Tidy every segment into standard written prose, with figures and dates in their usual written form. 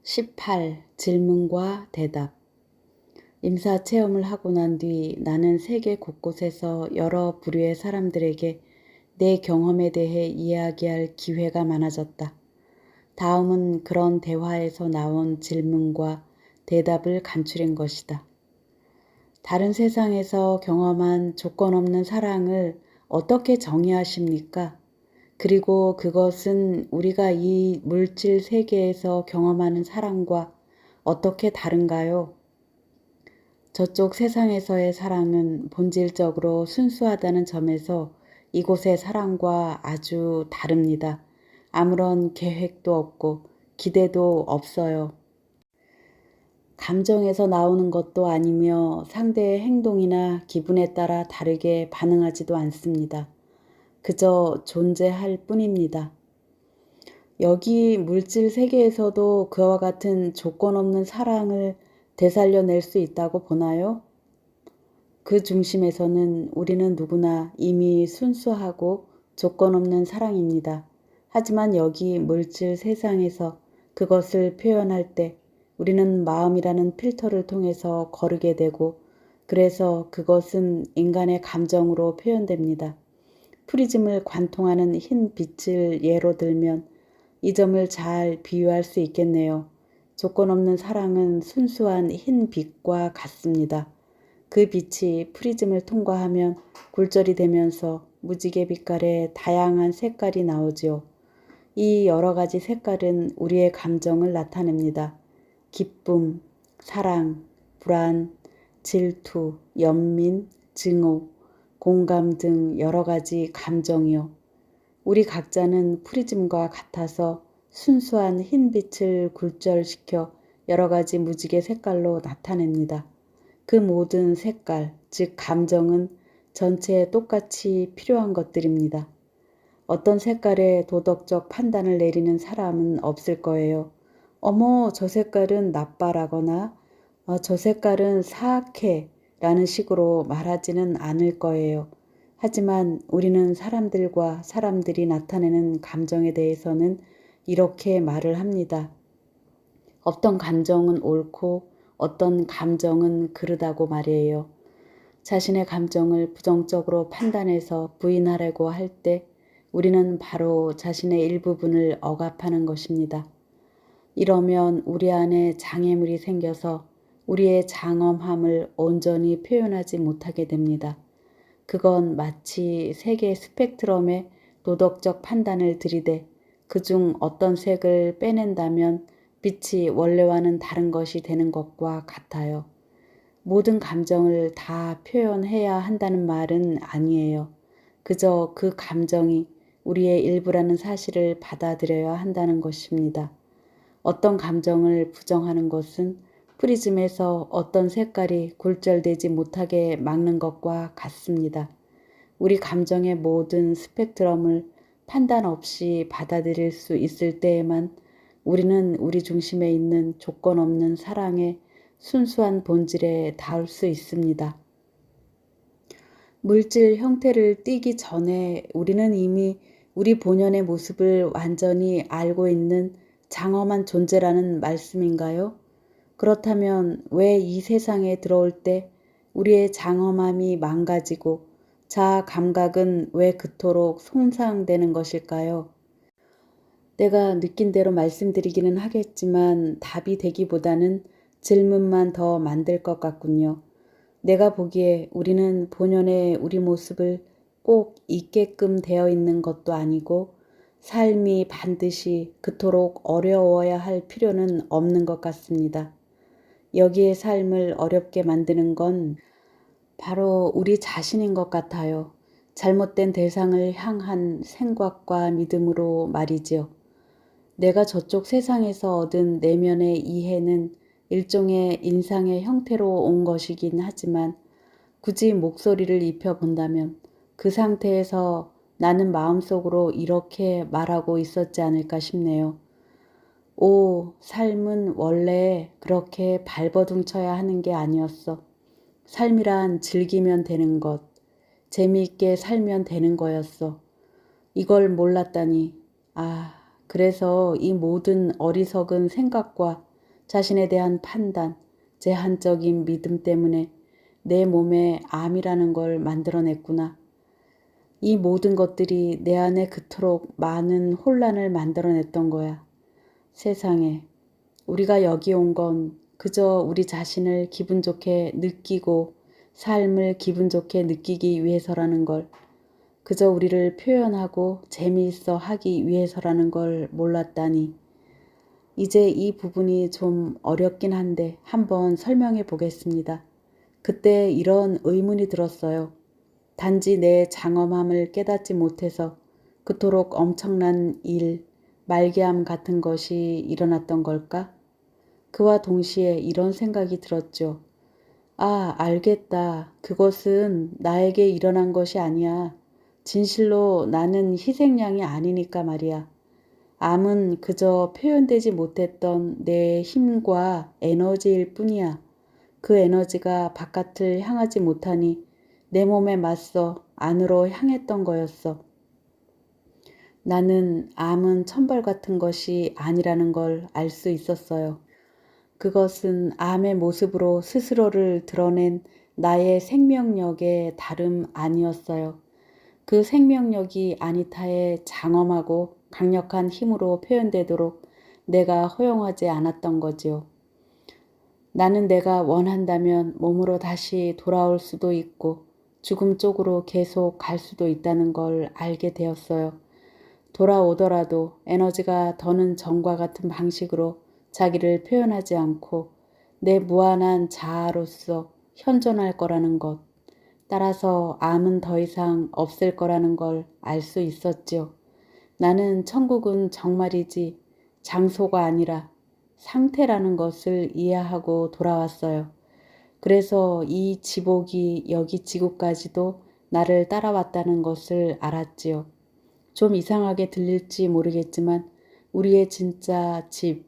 18. 질문과 대답. 임사 체험을 하고 난 뒤 나는 세계 곳곳에서 여러 부류의 사람들에게 내 경험에 대해 이야기할 기회가 많아졌다. 다음은 그런 대화에서 나온 질문과 대답을 간추린 것이다. 다른 세상에서 경험한 조건 없는 사랑을 어떻게 정의하십니까? 그리고 그것은 우리가 이 물질 세계에서 경험하는 사랑과 어떻게 다른가요? 저쪽 세상에서의 사랑은 본질적으로 순수하다는 점에서 이곳의 사랑과 아주 다릅니다. 아무런 계획도 없고 기대도 없어요. 감정에서 나오는 것도 아니며 상대의 행동이나 기분에 따라 다르게 반응하지도 않습니다. 그저 존재할 뿐입니다. 여기 물질 세계에서도 그와 같은 조건 없는 사랑을 되살려낼 수 있다고 보나요? 그 중심에서는 우리는 누구나 이미 순수하고 조건 없는 사랑입니다. 하지만 여기 물질 세상에서 그것을 표현할 때 우리는 마음이라는 필터를 통해서 거르게 되고, 그래서 그것은 인간의 감정으로 표현됩니다. 프리즘을 관통하는 흰 빛을 예로 들면 이 점을 잘 비유할 수 있겠네요. 조건 없는 사랑은 순수한 흰 빛과 같습니다. 그 빛이 프리즘을 통과하면 굴절이 되면서 무지개 빛깔의 다양한 색깔이 나오지요. 이 여러 가지 색깔은 우리의 감정을 나타냅니다. 기쁨, 사랑, 불안, 질투, 연민, 증오, 공감 등 여러 가지 감정이요. 우리 각자는 프리즘과 같아서 순수한 흰빛을 굴절시켜 여러 가지 무지개 색깔로 나타냅니다. 그 모든 색깔, 즉 감정은 전체에 똑같이 필요한 것들입니다. 어떤 색깔에 도덕적 판단을 내리는 사람은 없을 거예요. 어머, 저 색깔은 나빠라거나 저 색깔은 사악해 라는 식으로 말하지는 않을 거예요. 하지만 우리는 사람들과 사람들이 나타내는 감정에 대해서는 이렇게 말을 합니다. 어떤 감정은 옳고 어떤 감정은 그르다고 말이에요. 자신의 감정을 부정적으로 판단해서 부인하려고 할 때 우리는 바로 자신의 일부분을 억압하는 것입니다. 이러면 우리 안에 장애물이 생겨서 우리의 장엄함을 온전히 표현하지 못하게 됩니다. 그건 마치 색의 스펙트럼에 도덕적 판단을 들이대 그중 어떤 색을 빼낸다면 빛이 원래와는 다른 것이 되는 것과 같아요. 모든 감정을 다 표현해야 한다는 말은 아니에요. 그저 그 감정이 우리의 일부라는 사실을 받아들여야 한다는 것입니다. 어떤 감정을 부정하는 것은 프리즘에서 어떤 색깔이 굴절되지 못하게 막는 것과 같습니다. 우리 감정의 모든 스펙트럼을 판단 없이 받아들일 수 있을 때에만 우리는 우리 중심에 있는 조건 없는 사랑의 순수한 본질에 닿을 수 있습니다. 물질 형태를 띠기 전에 우리는 이미 우리 본연의 모습을 완전히 알고 있는 장엄한 존재라는 말씀인가요? 그렇다면 왜 이 세상에 들어올 때 우리의 장엄함이 망가지고 자아 감각은 왜 그토록 손상되는 것일까요? 내가 느낀 대로 말씀드리기는 하겠지만 답이 되기보다는 질문만 더 만들 것 같군요. 내가 보기에 우리는 본연의 우리 모습을 꼭 잊게끔 되어 있는 것도 아니고 삶이 반드시 그토록 어려워야 할 필요는 없는 것 같습니다. 여기에 삶을 어렵게 만드는 건 바로 우리 자신인 것 같아요. 잘못된 대상을 향한 생각과 믿음으로 말이지요. 내가 저쪽 세상에서 얻은 내면의 이해는 일종의 인상의 형태로 온 것이긴 하지만 굳이 목소리를 입혀본다면 그 상태에서 나는 마음속으로 이렇게 말하고 있었지 않을까 싶네요. 오, 삶은 원래 그렇게 발버둥쳐야 하는 게 아니었어. 삶이란 즐기면 되는 것, 재미있게 살면 되는 거였어. 이걸 몰랐다니. 그래서 이 모든 어리석은 생각과 자신에 대한 판단, 제한적인 믿음 때문에 내 몸에 암이라는 걸 만들어냈구나. 이 모든 것들이 내 안에 그토록 많은 혼란을 만들어냈던 거야. 세상에, 우리가 여기 온 건 그저 우리 자신을 기분 좋게 느끼고 삶을 기분 좋게 느끼기 위해서라는 걸, 그저 우리를 표현하고 재미있어 하기 위해서라는 걸 몰랐다니. 이제 이 부분이 좀 어렵긴 한데 한번 설명해 보겠습니다. 그때 이런 의문이 들었어요. 단지 내 장엄함을 깨닫지 못해서 그토록 엄청난 일, 말기암 같은 것이 일어났던 걸까? 그와 동시에 이런 생각이 들었죠. 아, 알겠다. 그것은 나에게 일어난 것이 아니야. 진실로 나는 희생양이 아니니까 말이야. 암은 그저 표현되지 못했던 내 힘과 에너지일 뿐이야. 그 에너지가 바깥을 향하지 못하니 내 몸에 맞서 안으로 향했던 거였어. 나는 암은 천벌 같은 것이 아니라는 걸 알 수 있었어요. 그것은 암의 모습으로 스스로를 드러낸 나의 생명력의 다름 아니었어요. 그 생명력이 아니타의 장엄하고 강력한 힘으로 표현되도록 내가 허용하지 않았던 거지요. 나는 내가 원한다면 몸으로 다시 돌아올 수도 있고 죽음 쪽으로 계속 갈 수도 있다는 걸 알게 되었어요. 돌아오더라도 에너지가 더는 전과 같은 방식으로 자기를 표현하지 않고 내 무한한 자아로서 현존할 거라는 것. 따라서 암은 더 이상 없을 거라는 걸 알 수 있었지요. 나는 천국은 정말이지 장소가 아니라 상태라는 것을 이해하고 돌아왔어요. 그래서 이 지복이 여기 지구까지도 나를 따라왔다는 것을 알았지요. 좀 이상하게 들릴지 모르겠지만 우리의 진짜 집,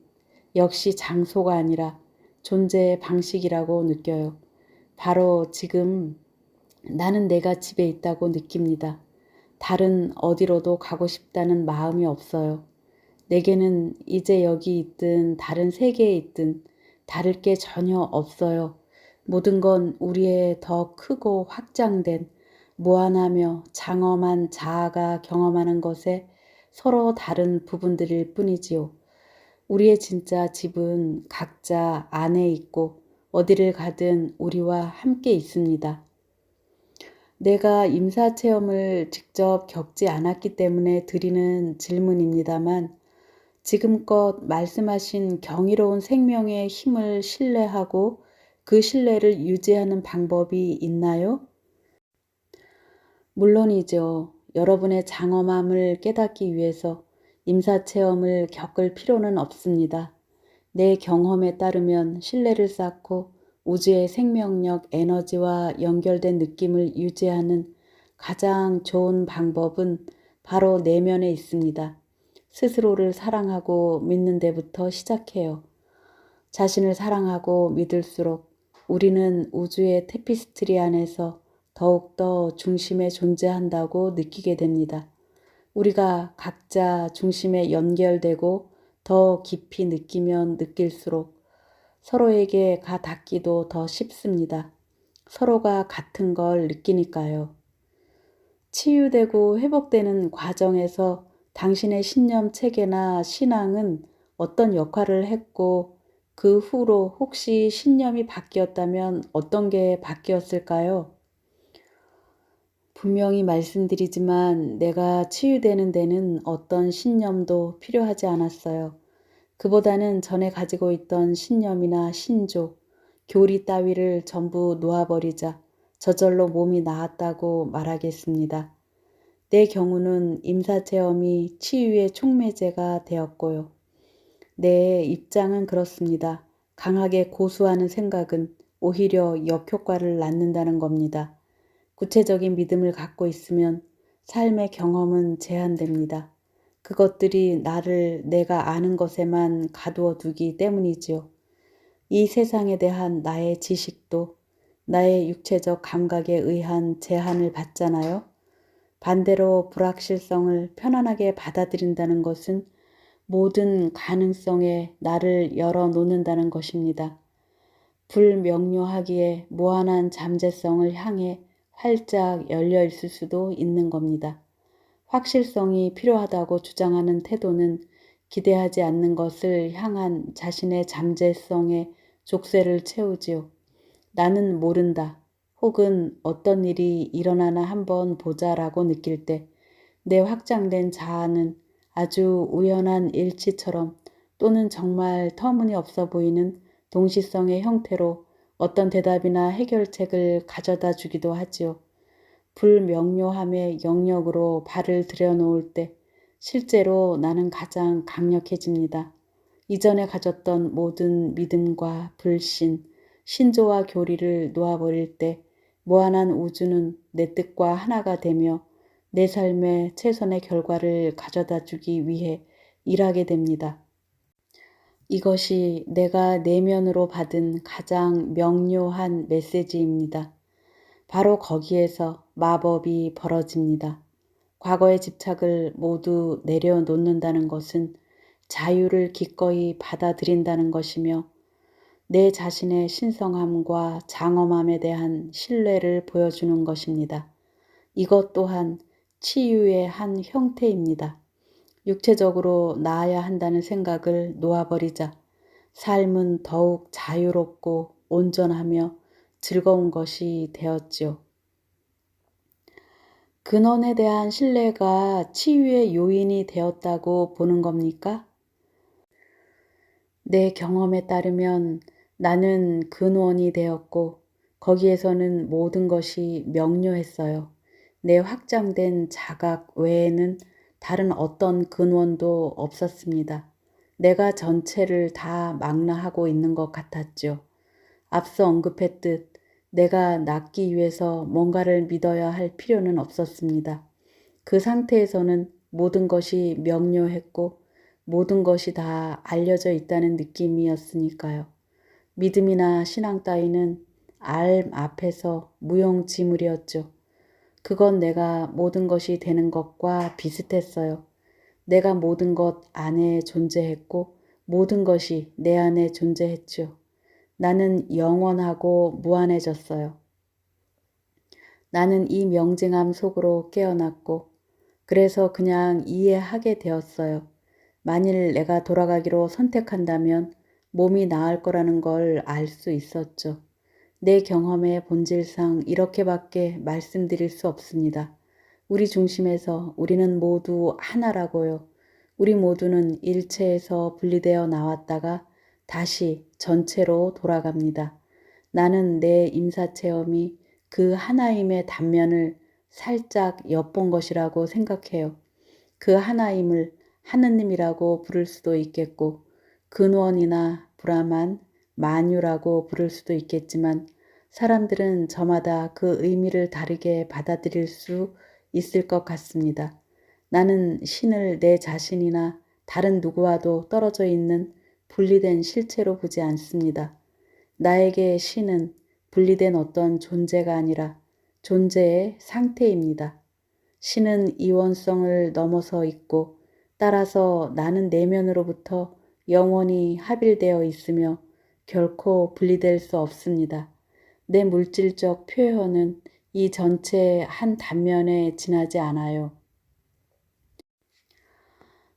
역시 장소가 아니라 존재의 방식이라고 느껴요. 바로 지금 나는 내가 집에 있다고 느낍니다. 다른 어디로도 가고 싶다는 마음이 없어요. 내게는 이제 여기 있든 다른 세계에 있든 다를 게 전혀 없어요. 모든 건 우리의 더 크고 확장된 무한하며 장엄한 자아가 경험하는 것에 서로 다른 부분들일 뿐이지요. 우리의 진짜 집은 각자 안에 있고 어디를 가든 우리와 함께 있습니다. 내가 임사체험을 직접 겪지 않았기 때문에 드리는 질문입니다만 지금껏 말씀하신 경이로운 생명의 힘을 신뢰하고 그 신뢰를 유지하는 방법이 있나요? 물론이죠. 여러분의 장엄함을 깨닫기 위해서 임사체험을 겪을 필요는 없습니다. 내 경험에 따르면 신뢰를 쌓고 우주의 생명력 에너지와 연결된 느낌을 유지하는 가장 좋은 방법은 바로 내면에 있습니다. 스스로를 사랑하고 믿는 데부터 시작해요. 자신을 사랑하고 믿을수록 우리는 우주의 테피스트리 안에서 더욱더 중심에 존재한다고 느끼게 됩니다. 우리가 각자 중심에 연결되고 더 깊이 느끼면 느낄수록 서로에게 가 닿기도 더 쉽습니다. 서로가 같은 걸 느끼니까요. 치유되고 회복되는 과정에서 당신의 신념 체계나 신앙은 어떤 역할을 했고 그 후로 혹시 신념이 바뀌었다면 어떤 게 바뀌었을까요? 분명히 말씀드리지만 내가 치유되는 데는 어떤 신념도 필요하지 않았어요. 그보다는 전에 가지고 있던 신념이나 신조, 교리 따위를 전부 놓아버리자 저절로 몸이 나았다고 말하겠습니다. 내 경우는 임사체험이 치유의 촉매제가 되었고요. 내 입장은 그렇습니다. 강하게 고수하는 생각은 오히려 역효과를 낳는다는 겁니다. 구체적인 믿음을 갖고 있으면 삶의 경험은 제한됩니다. 그것들이 나를 내가 아는 것에만 가두어 두기 때문이지요. 이 세상에 대한 나의 지식도 나의 육체적 감각에 의한 제한을 받잖아요. 반대로 불확실성을 편안하게 받아들인다는 것은 모든 가능성에 나를 열어놓는다는 것입니다. 불명료하기에 무한한 잠재성을 향해 활짝 열려 있을 수도 있는 겁니다. 확실성이 필요하다고 주장하는 태도는 기대하지 않는 것을 향한 자신의 잠재성의 족쇄를 채우지요. 나는 모른다. 혹은 어떤 일이 일어나나 한번 보자라고 느낄 때 내 확장된 자아는 아주 우연한 일치처럼 또는 정말 터무니없어 보이는 동시성의 형태로 어떤 대답이나 해결책을 가져다 주기도 하지요. 불명료함의 영역으로 발을 들여놓을 때 실제로 나는 가장 강력해집니다. 이전에 가졌던 모든 믿음과 불신, 신조와 교리를 놓아버릴 때 무한한 우주는 내 뜻과 하나가 되며 내 삶의 최선의 결과를 가져다 주기 위해 일하게 됩니다. 이것이 내가 내면으로 받은 가장 명료한 메시지입니다. 바로 거기에서 마법이 벌어집니다. 과거의 집착을 모두 내려놓는다는 것은 자유를 기꺼이 받아들인다는 것이며 내 자신의 신성함과 장엄함에 대한 신뢰를 보여주는 것입니다. 이것 또한 치유의 한 형태입니다. 육체적으로 나아야 한다는 생각을 놓아버리자 삶은 더욱 자유롭고 온전하며 즐거운 것이 되었지요. 근원에 대한 신뢰가 치유의 요인이 되었다고 보는 겁니까? 내 경험에 따르면 나는 근원이 되었고 거기에서는 모든 것이 명료했어요. 내 확장된 자각 외에는 다른 어떤 근원도 없었습니다. 내가 전체를 다 망라하고 있는 것 같았죠. 앞서 언급했듯 내가 낫기 위해서 뭔가를 믿어야 할 필요는 없었습니다. 그 상태에서는 모든 것이 명료했고 모든 것이 다 알려져 있다는 느낌이었으니까요. 믿음이나 신앙 따위는 알 앞에서 무용지물이었죠. 그건 내가 모든 것이 되는 것과 비슷했어요. 내가 모든 것 안에 존재했고 모든 것이 내 안에 존재했죠. 나는 영원하고 무한해졌어요. 나는 이 명징함 속으로 깨어났고 그래서 그냥 이해하게 되었어요. 만일 내가 돌아가기로 선택한다면 몸이 나을 거라는 걸 알 수 있었죠. 내 경험의 본질상 이렇게밖에 말씀드릴 수 없습니다. 우리 중심에서 우리는 모두 하나라고요. 우리 모두는 일체에서 분리되어 나왔다가 다시 전체로 돌아갑니다. 나는 내 임사체험이 그 하나임의 단면을 살짝 엿본 것이라고 생각해요. 그 하나임을 하느님이라고 부를 수도 있겠고 근원이나 브라만, 만유라고 부를 수도 있겠지만 사람들은 저마다 그 의미를 다르게 받아들일 수 있을 것 같습니다. 나는 신을 내 자신이나 다른 누구와도 떨어져 있는 분리된 실체로 보지 않습니다. 나에게 신은 분리된 어떤 존재가 아니라 존재의 상태입니다. 신은 이원성을 넘어서 있고 따라서 나는 내면으로부터 영원히 합일되어 있으며 결코 분리될 수 없습니다. 내 물질적 표현은 이 전체의 한 단면에 지나지 않아요.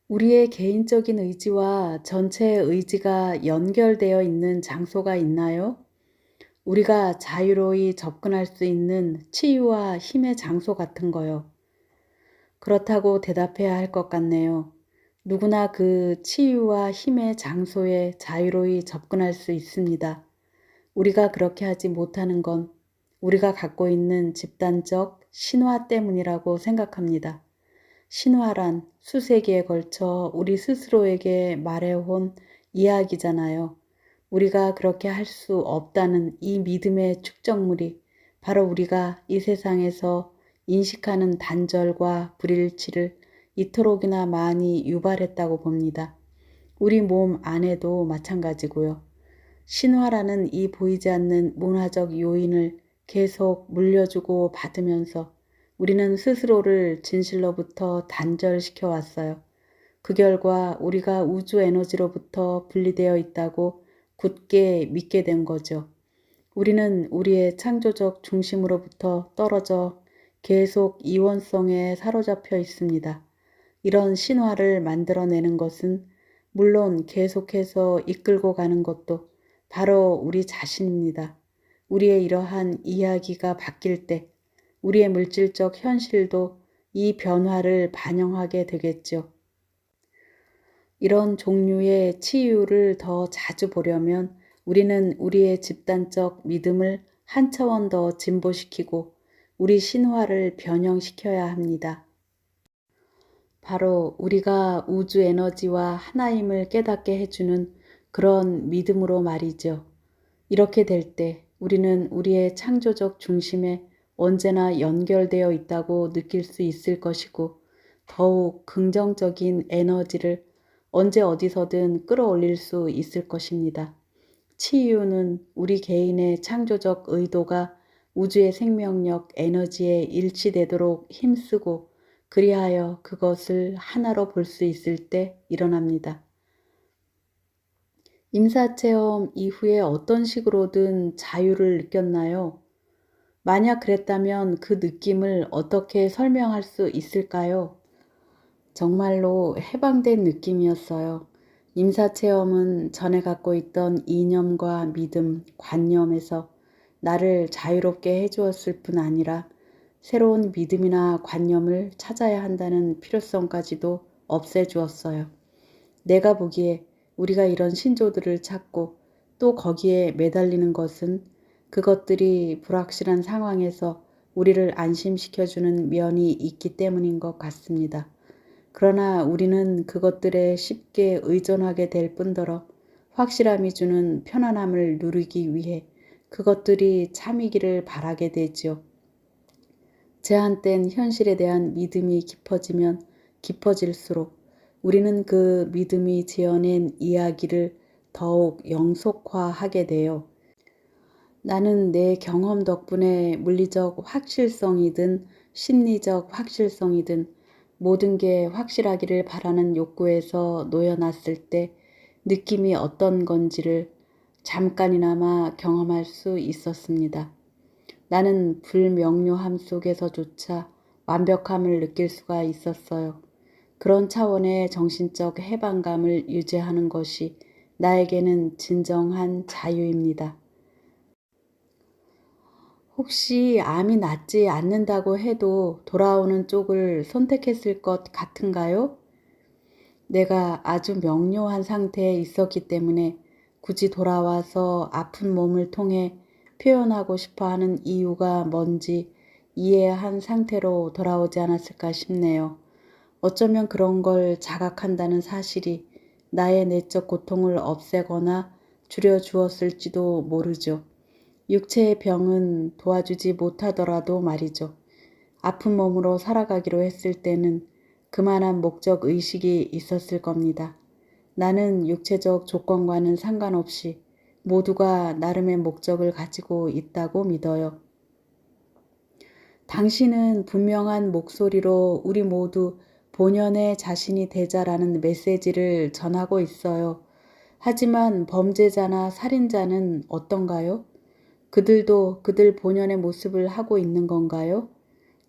우리의 개인적인 의지와 전체의 의지가 연결되어 있는 장소가 있나요? 우리가 자유로이 접근할 수 있는 치유와 힘의 장소 같은 거요. 그렇다고 대답해야 할 것 같네요. 누구나 그 치유와 힘의 장소에 자유로이 접근할 수 있습니다. 우리가 그렇게 하지 못하는 건 우리가 갖고 있는 집단적 신화 때문이라고 생각합니다. 신화란 수세기에 걸쳐 우리 스스로에게 말해온 이야기잖아요. 우리가 그렇게 할 수 없다는 이 믿음의 축적물이 바로 우리가 이 세상에서 인식하는 단절과 불일치를 이토록이나 많이 유발했다고 봅니다. 우리 몸 안에도 마찬가지고요. 신화라는 이 보이지 않는 문화적 요인을 계속 물려주고 받으면서 우리는 스스로를 진실로부터 단절시켜 왔어요. 그 결과 우리가 우주 에너지로부터 분리되어 있다고 굳게 믿게 된 거죠. 우리는 우리의 창조적 중심으로부터 떨어져 계속 이원성에 사로잡혀 있습니다. 이런 신화를 만들어내는 것은 물론 계속해서 이끌고 가는 것도 바로 우리 자신입니다. 우리의 이러한 이야기가 바뀔 때 우리의 물질적 현실도 이 변화를 반영하게 되겠죠. 이런 종류의 치유를 더 자주 보려면 우리는 우리의 집단적 믿음을 한 차원 더 진보시키고 우리 신화를 변형시켜야 합니다. 바로 우리가 우주 에너지와 하나임을 깨닫게 해주는 그런 믿음으로 말이죠. 이렇게 될 때 우리는 우리의 창조적 중심에 언제나 연결되어 있다고 느낄 수 있을 것이고 더욱 긍정적인 에너지를 언제 어디서든 끌어올릴 수 있을 것입니다. 치유는 우리 개인의 창조적 의도가 우주의 생명력 에너지에 일치되도록 힘쓰고 그리하여 그것을 하나로 볼 수 있을 때 일어납니다. 임사체험 이후에 어떤 식으로든 자유를 느꼈나요? 만약 그랬다면 그 느낌을 어떻게 설명할 수 있을까요? 정말로 해방된 느낌이었어요. 임사체험은 전에 갖고 있던 이념과 믿음, 관념에서 나를 자유롭게 해주었을 뿐 아니라 새로운 믿음이나 관념을 찾아야 한다는 필요성까지도 없애주었어요. 내가 보기에 우리가 이런 신조들을 찾고 또 거기에 매달리는 것은 그것들이 불확실한 상황에서 우리를 안심시켜주는 면이 있기 때문인 것 같습니다. 그러나 우리는 그것들에 쉽게 의존하게 될 뿐더러 확실함이 주는 편안함을 누리기 위해 그것들이 참이기를 바라게 되지요. 제한된 현실에 대한 믿음이 깊어지면 깊어질수록 우리는 그 믿음이 지어낸 이야기를 더욱 영속화하게 돼요. 나는 내 경험 덕분에 물리적 확실성이든 심리적 확실성이든 모든 게 확실하기를 바라는 욕구에서 놓여놨을 때 느낌이 어떤 건지를 잠깐이나마 경험할 수 있었습니다. 나는 불명료함 속에서조차 완벽함을 느낄 수가 있었어요. 그런 차원의 정신적 해방감을 유지하는 것이 나에게는 진정한 자유입니다. 혹시 암이 낫지 않는다고 해도 돌아오는 쪽을 선택했을 것 같은가요? 내가 아주 명료한 상태에 있었기 때문에 굳이 돌아와서 아픈 몸을 통해 표현하고 싶어 하는 이유가 뭔지 이해한 상태로 돌아오지 않았을까 싶네요. 어쩌면 그런 걸 자각한다는 사실이 나의 내적 고통을 없애거나 줄여주었을지도 모르죠. 육체의 병은 도와주지 못하더라도 말이죠. 아픈 몸으로 살아가기로 했을 때는 그만한 목적 의식이 있었을 겁니다. 나는 육체적 조건과는 상관없이 모두가 나름의 목적을 가지고 있다고 믿어요. 당신은 분명한 목소리로 우리 모두 본연의 자신이 되자라는 메시지를 전하고 있어요. 하지만 범죄자나 살인자는 어떤가요? 그들도 그들 본연의 모습을 하고 있는 건가요?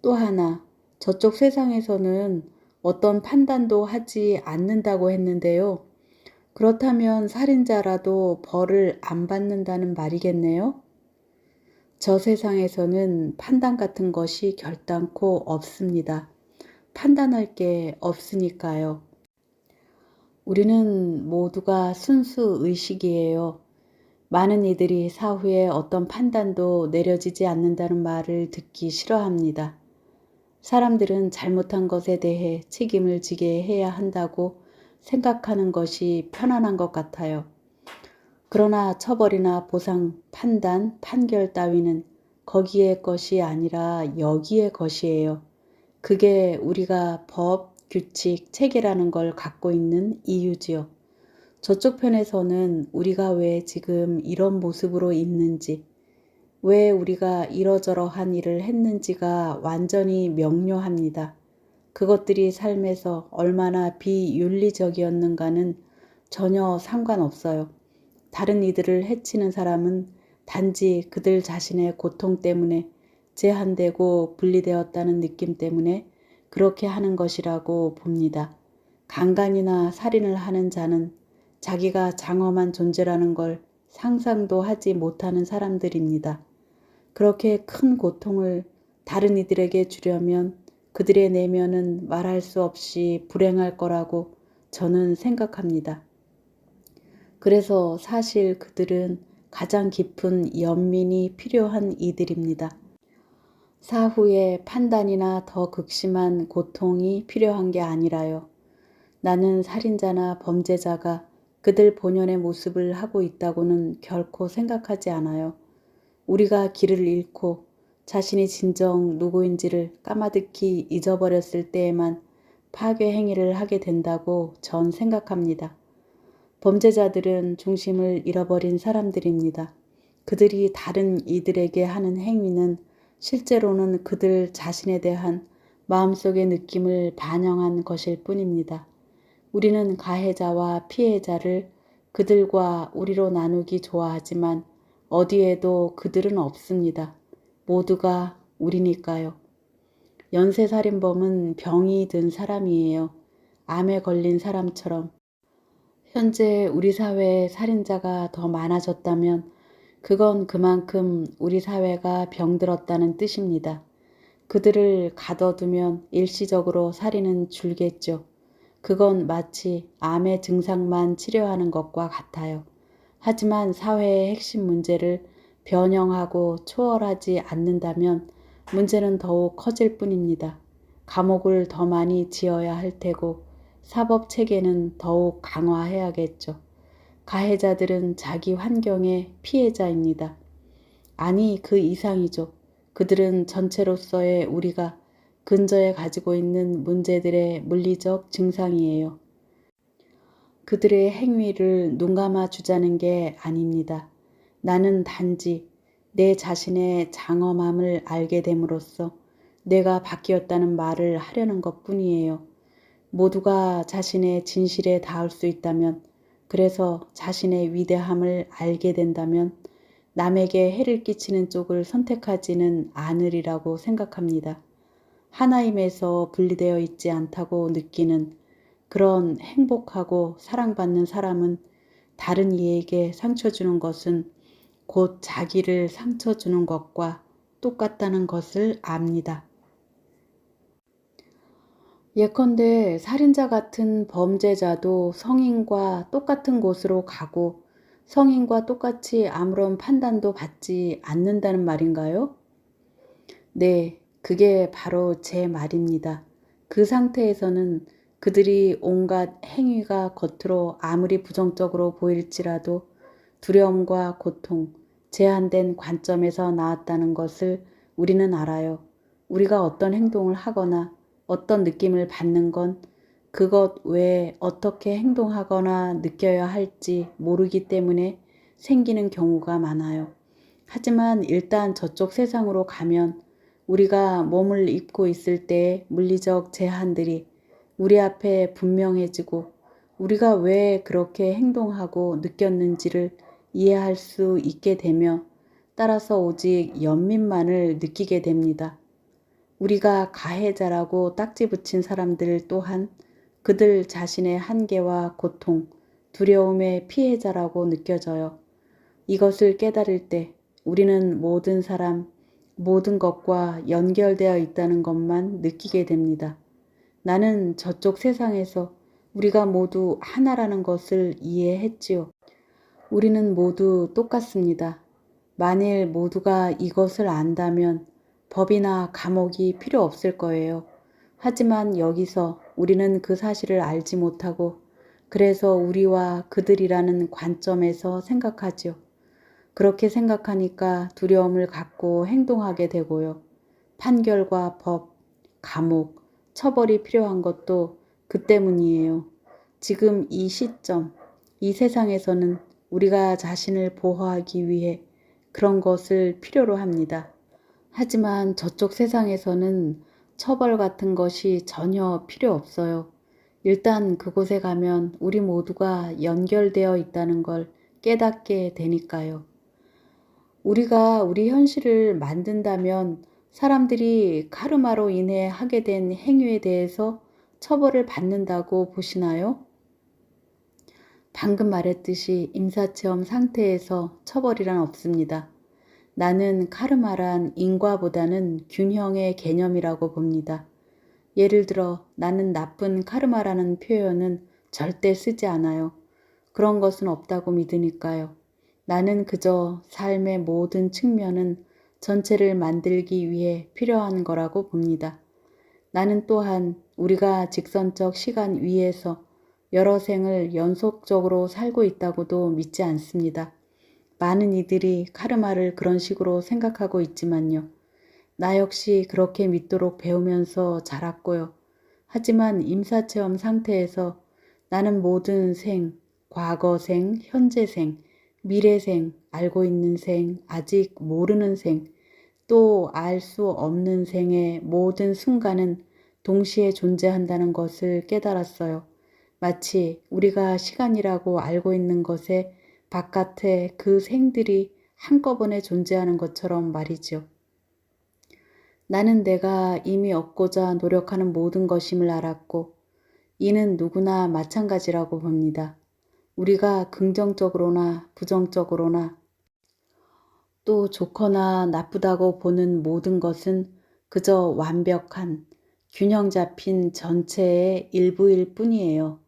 또 하나, 저쪽 세상에서는 어떤 판단도 하지 않는다고 했는데요. 그렇다면 살인자라도 벌을 안 받는다는 말이겠네요? 저 세상에서는 판단 같은 것이 결단코 없습니다. 판단할 게 없으니까요. 우리는 모두가 순수 의식이에요. 많은 이들이 사후에 어떤 판단도 내려지지 않는다는 말을 듣기 싫어합니다. 사람들은 잘못한 것에 대해 책임을 지게 해야 한다고 생각하는 것이 편안한 것 같아요. 그러나 처벌이나 보상, 판단, 판결 따위는 거기에 것이 아니라 여기에 것이에요. 그게 우리가 법, 규칙, 체계라는 걸 갖고 있는 이유지요. 저쪽 편에서는 우리가 왜 지금 이런 모습으로 있는지, 왜 우리가 이러저러한 일을 했는지가 완전히 명료합니다. 그것들이 삶에서 얼마나 비윤리적이었는가는 전혀 상관없어요. 다른 이들을 해치는 사람은 단지 그들 자신의 고통 때문에 제한되고 분리되었다는 느낌 때문에 그렇게 하는 것이라고 봅니다. 강간이나 살인을 하는 자는 자기가 장엄한 존재라는 걸 상상도 하지 못하는 사람들입니다. 그렇게 큰 고통을 다른 이들에게 주려면 그들의 내면은 말할 수 없이 불행할 거라고 저는 생각합니다. 그래서 사실 그들은 가장 깊은 연민이 필요한 이들입니다. 사후에 판단이나 더 극심한 고통이 필요한 게 아니라요. 나는 살인자나 범죄자가 그들 본연의 모습을 하고 있다고는 결코 생각하지 않아요. 우리가 길을 잃고 자신이 진정 누구인지를 까마득히 잊어버렸을 때에만 파괴 행위를 하게 된다고 전 생각합니다. 범죄자들은 중심을 잃어버린 사람들입니다. 그들이 다른 이들에게 하는 행위는 실제로는 그들 자신에 대한 마음속의 느낌을 반영한 것일 뿐입니다. 우리는 가해자와 피해자를 그들과 우리로 나누기 좋아하지만 어디에도 그들은 없습니다. 모두가 우리니까요. 연쇄살인범은 병이 든 사람이에요. 암에 걸린 사람처럼. 현재 우리 사회에 살인자가 더 많아졌다면 그건 그만큼 우리 사회가 병들었다는 뜻입니다. 그들을 가둬두면 일시적으로 살인은 줄겠죠. 그건 마치 암의 증상만 치료하는 것과 같아요. 하지만 사회의 핵심 문제를 변형하고 초월하지 않는다면 문제는 더욱 커질 뿐입니다. 감옥을 더 많이 지어야 할 테고 사법 체계는 더욱 강화해야겠죠. 가해자들은 자기 환경의 피해자입니다. 아니, 그 이상이죠. 그들은 전체로서의 우리가 근저에 가지고 있는 문제들의 물리적 증상이에요. 그들의 행위를 눈감아 주자는 게 아닙니다. 나는 단지 내 자신의 장엄함을 알게 됨으로써 내가 바뀌었다는 말을 하려는 것뿐이에요. 모두가 자신의 진실에 닿을 수 있다면, 그래서 자신의 위대함을 알게 된다면 남에게 해를 끼치는 쪽을 선택하지는 않으리라고 생각합니다. 하나임에서 분리되어 있지 않다고 느끼는 그런 행복하고 사랑받는 사람은 다른 이에게 상처 주는 것은 곧 자기를 상처 주는 것과 똑같다는 것을 압니다. 예컨대 살인자 같은 범죄자도 성인과 똑같은 곳으로 가고 성인과 똑같이 아무런 판단도 받지 않는다는 말인가요? 네, 그게 바로 제 말입니다. 그 상태에서는 그들이 온갖 행위가 겉으로 아무리 부정적으로 보일지라도 두려움과 고통, 제한된 관점에서 나왔다는 것을 우리는 알아요. 우리가 어떤 행동을 하거나 어떤 느낌을 받는 건 그것 외에 어떻게 행동하거나 느껴야 할지 모르기 때문에 생기는 경우가 많아요. 하지만 일단 저쪽 세상으로 가면 우리가 몸을 입고 있을 때의 물리적 제한들이 우리 앞에 분명해지고 우리가 왜 그렇게 행동하고 느꼈는지를 이해할 수 있게 되며 따라서 오직 연민만을 느끼게 됩니다. 우리가 가해자라고 딱지 붙인 사람들 또한 그들 자신의 한계와 고통, 두려움의 피해자라고 느껴져요. 이것을 깨달을 때 우리는 모든 사람, 모든 것과 연결되어 있다는 것만 느끼게 됩니다. 나는 저쪽 세상에서 우리가 모두 하나라는 것을 이해했지요. 우리는 모두 똑같습니다. 만일 모두가 이것을 안다면 법이나 감옥이 필요 없을 거예요. 하지만 여기서 우리는 그 사실을 알지 못하고 그래서 우리와 그들이라는 관점에서 생각하지요. 그렇게 생각하니까 두려움을 갖고 행동하게 되고요. 판결과 법, 감옥, 처벌이 필요한 것도 그 때문이에요. 지금 이 시점, 이 세상에서는 우리가 자신을 보호하기 위해 그런 것을 필요로 합니다. 하지만 저쪽 세상에서는 처벌 같은 것이 전혀 필요 없어요. 일단 그곳에 가면 우리 모두가 연결되어 있다는 걸 깨닫게 되니까요. 우리가 우리 현실을 만든다면 사람들이 카르마로 인해 하게 된 행위에 대해서 처벌을 받는다고 보시나요? 방금 말했듯이 임사체험 상태에서 처벌이란 없습니다. 나는 카르마란 인과보다는 균형의 개념이라고 봅니다. 예를 들어 나는 나쁜 카르마라는 표현은 절대 쓰지 않아요. 그런 것은 없다고 믿으니까요. 나는 그저 삶의 모든 측면은 전체를 만들기 위해 필요한 거라고 봅니다. 나는 또한 우리가 직선적 시간 위에서 여러 생을 연속적으로 살고 있다고도 믿지 않습니다. 많은 이들이 카르마를 그런 식으로 생각하고 있지만요. 나 역시 그렇게 믿도록 배우면서 자랐고요. 하지만 임사체험 상태에서 나는 모든 생, 과거생, 현재생, 미래생, 알고 있는 생, 아직 모르는 생, 또 알 수 없는 생의 모든 순간은 동시에 존재한다는 것을 깨달았어요. 마치 우리가 시간이라고 알고 있는 것의 바깥에 그 생들이 한꺼번에 존재하는 것처럼 말이죠. 나는 내가 이미 얻고자 노력하는 모든 것임을 알았고 이는 누구나 마찬가지라고 봅니다. 우리가 긍정적으로나 부정적으로나 또 좋거나 나쁘다고 보는 모든 것은 그저 완벽한 균형 잡힌 전체의 일부일 뿐이에요.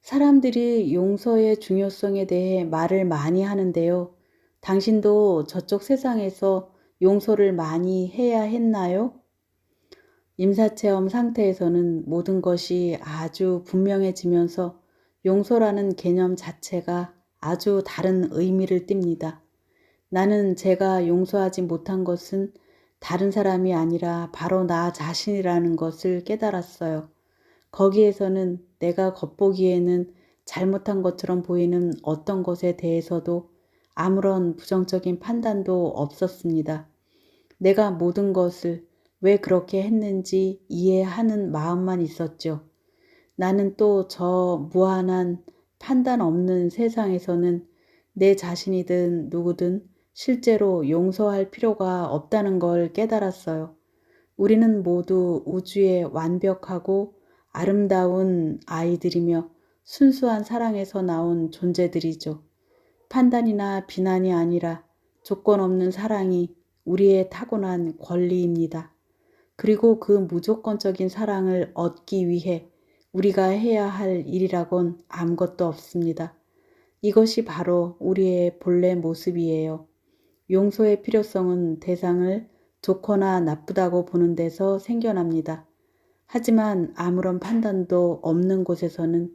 사람들이 용서의 중요성에 대해 말을 많이 하는데요. 당신도 저쪽 세상에서 용서를 많이 해야 했나요? 임사체험 상태에서는 모든 것이 아주 분명해지면서 용서라는 개념 자체가 아주 다른 의미를 띱니다. 나는 제가 용서하지 못한 것은 다른 사람이 아니라 바로 나 자신이라는 것을 깨달았어요. 거기에서는 내가 겉보기에는 잘못한 것처럼 보이는 어떤 것에 대해서도 아무런 부정적인 판단도 없었습니다. 내가 모든 것을 왜 그렇게 했는지 이해하는 마음만 있었죠. 나는 또 저 무한한 판단 없는 세상에서는 내 자신이든 누구든 실제로 용서할 필요가 없다는 걸 깨달았어요. 우리는 모두 우주의 완벽하고 아름다운 아이들이며 순수한 사랑에서 나온 존재들이죠. 판단이나 비난이 아니라 조건 없는 사랑이 우리의 타고난 권리입니다. 그리고 그 무조건적인 사랑을 얻기 위해 우리가 해야 할 일이라곤 아무것도 없습니다. 이것이 바로 우리의 본래 모습이에요. 용서의 필요성은 대상을 좋거나 나쁘다고 보는 데서 생겨납니다. 하지만 아무런 판단도 없는 곳에서는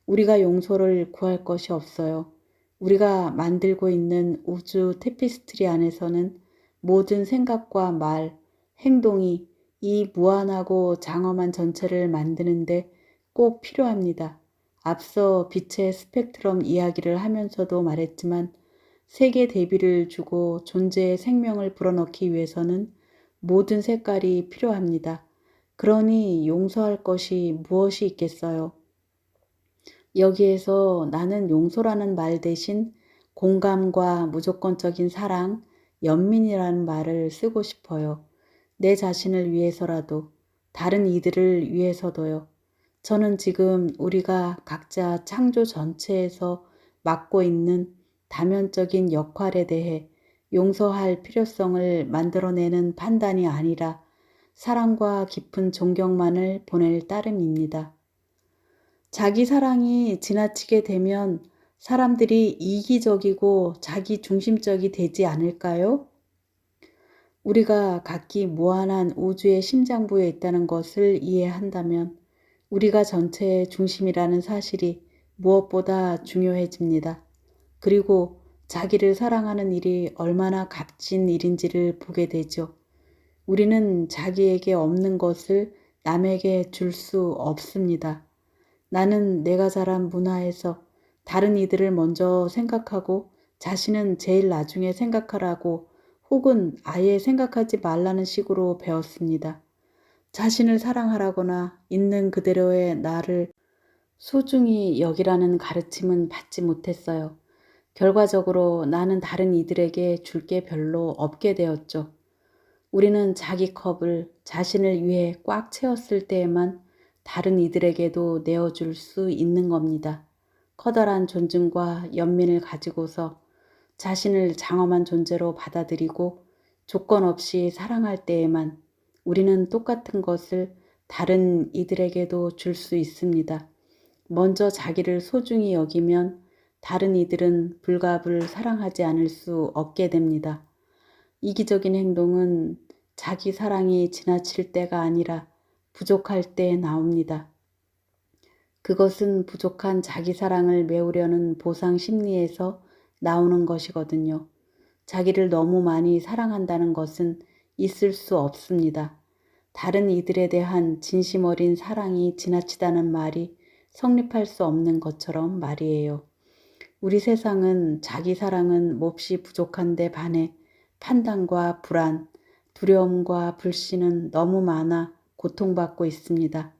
우리가 용서를 구할 것이 없어요. 우리가 만들고 있는 우주 테피스트리 안에서는 모든 생각과 말, 행동이 이 무한하고 장엄한 전체를 만드는데 꼭 필요합니다. 앞서 빛의 스펙트럼 이야기를 하면서도 말했지만 색의 대비를 주고 존재의 생명을 불어넣기 위해서는 모든 색깔이 필요합니다. 그러니 용서할 것이 무엇이 있겠어요? 여기에서 나는 용서라는 말 대신 공감과 무조건적인 사랑, 연민이라는 말을 쓰고 싶어요. 내 자신을 위해서라도, 다른 이들을 위해서도요. 저는 지금 우리가 각자 창조 전체에서 맡고 있는 다면적인 역할에 대해 용서할 필요성을 만들어내는 판단이 아니라 사랑과 깊은 존경만을 보낼 따름입니다. 자기 사랑이 지나치게 되면 사람들이 이기적이고 자기 중심적이 되지 않을까요? 우리가 각기 무한한 우주의 심장부에 있다는 것을 이해한다면 우리가 전체의 중심이라는 사실이 무엇보다 중요해집니다. 그리고 자기를 사랑하는 일이 얼마나 값진 일인지를 보게 되죠. 우리는 자기에게 없는 것을 남에게 줄 수 없습니다. 나는 내가 자란 문화에서 다른 이들을 먼저 생각하고 자신은 제일 나중에 생각하라고 혹은 아예 생각하지 말라는 식으로 배웠습니다. 자신을 사랑하라거나 있는 그대로의 나를 소중히 여기라는 가르침은 받지 못했어요. 결과적으로 나는 다른 이들에게 줄 게 별로 없게 되었죠. 우리는 자기 컵을 자신을 위해 꽉 채웠을 때에만 다른 이들에게도 내어줄 수 있는 겁니다. 커다란 존중과 연민을 가지고서 자신을 장엄한 존재로 받아들이고 조건 없이 사랑할 때에만 우리는 똑같은 것을 다른 이들에게도 줄 수 있습니다. 먼저 자기를 소중히 여기면 다른 이들은 불갑을 사랑하지 않을 수 없게 됩니다. 이기적인 행동은 자기 사랑이 지나칠 때가 아니라 부족할 때 나옵니다. 그것은 부족한 자기 사랑을 메우려는 보상 심리에서 나오는 것이거든요. 자기를 너무 많이 사랑한다는 것은 있을 수 없습니다. 다른 이들에 대한 진심 어린 사랑이 지나치다는 말이 성립할 수 없는 것처럼 말이에요. 우리 세상은 자기 사랑은 몹시 부족한데 반해 판단과 불안, 두려움과 불신은 너무 많아 고통받고 있습니다.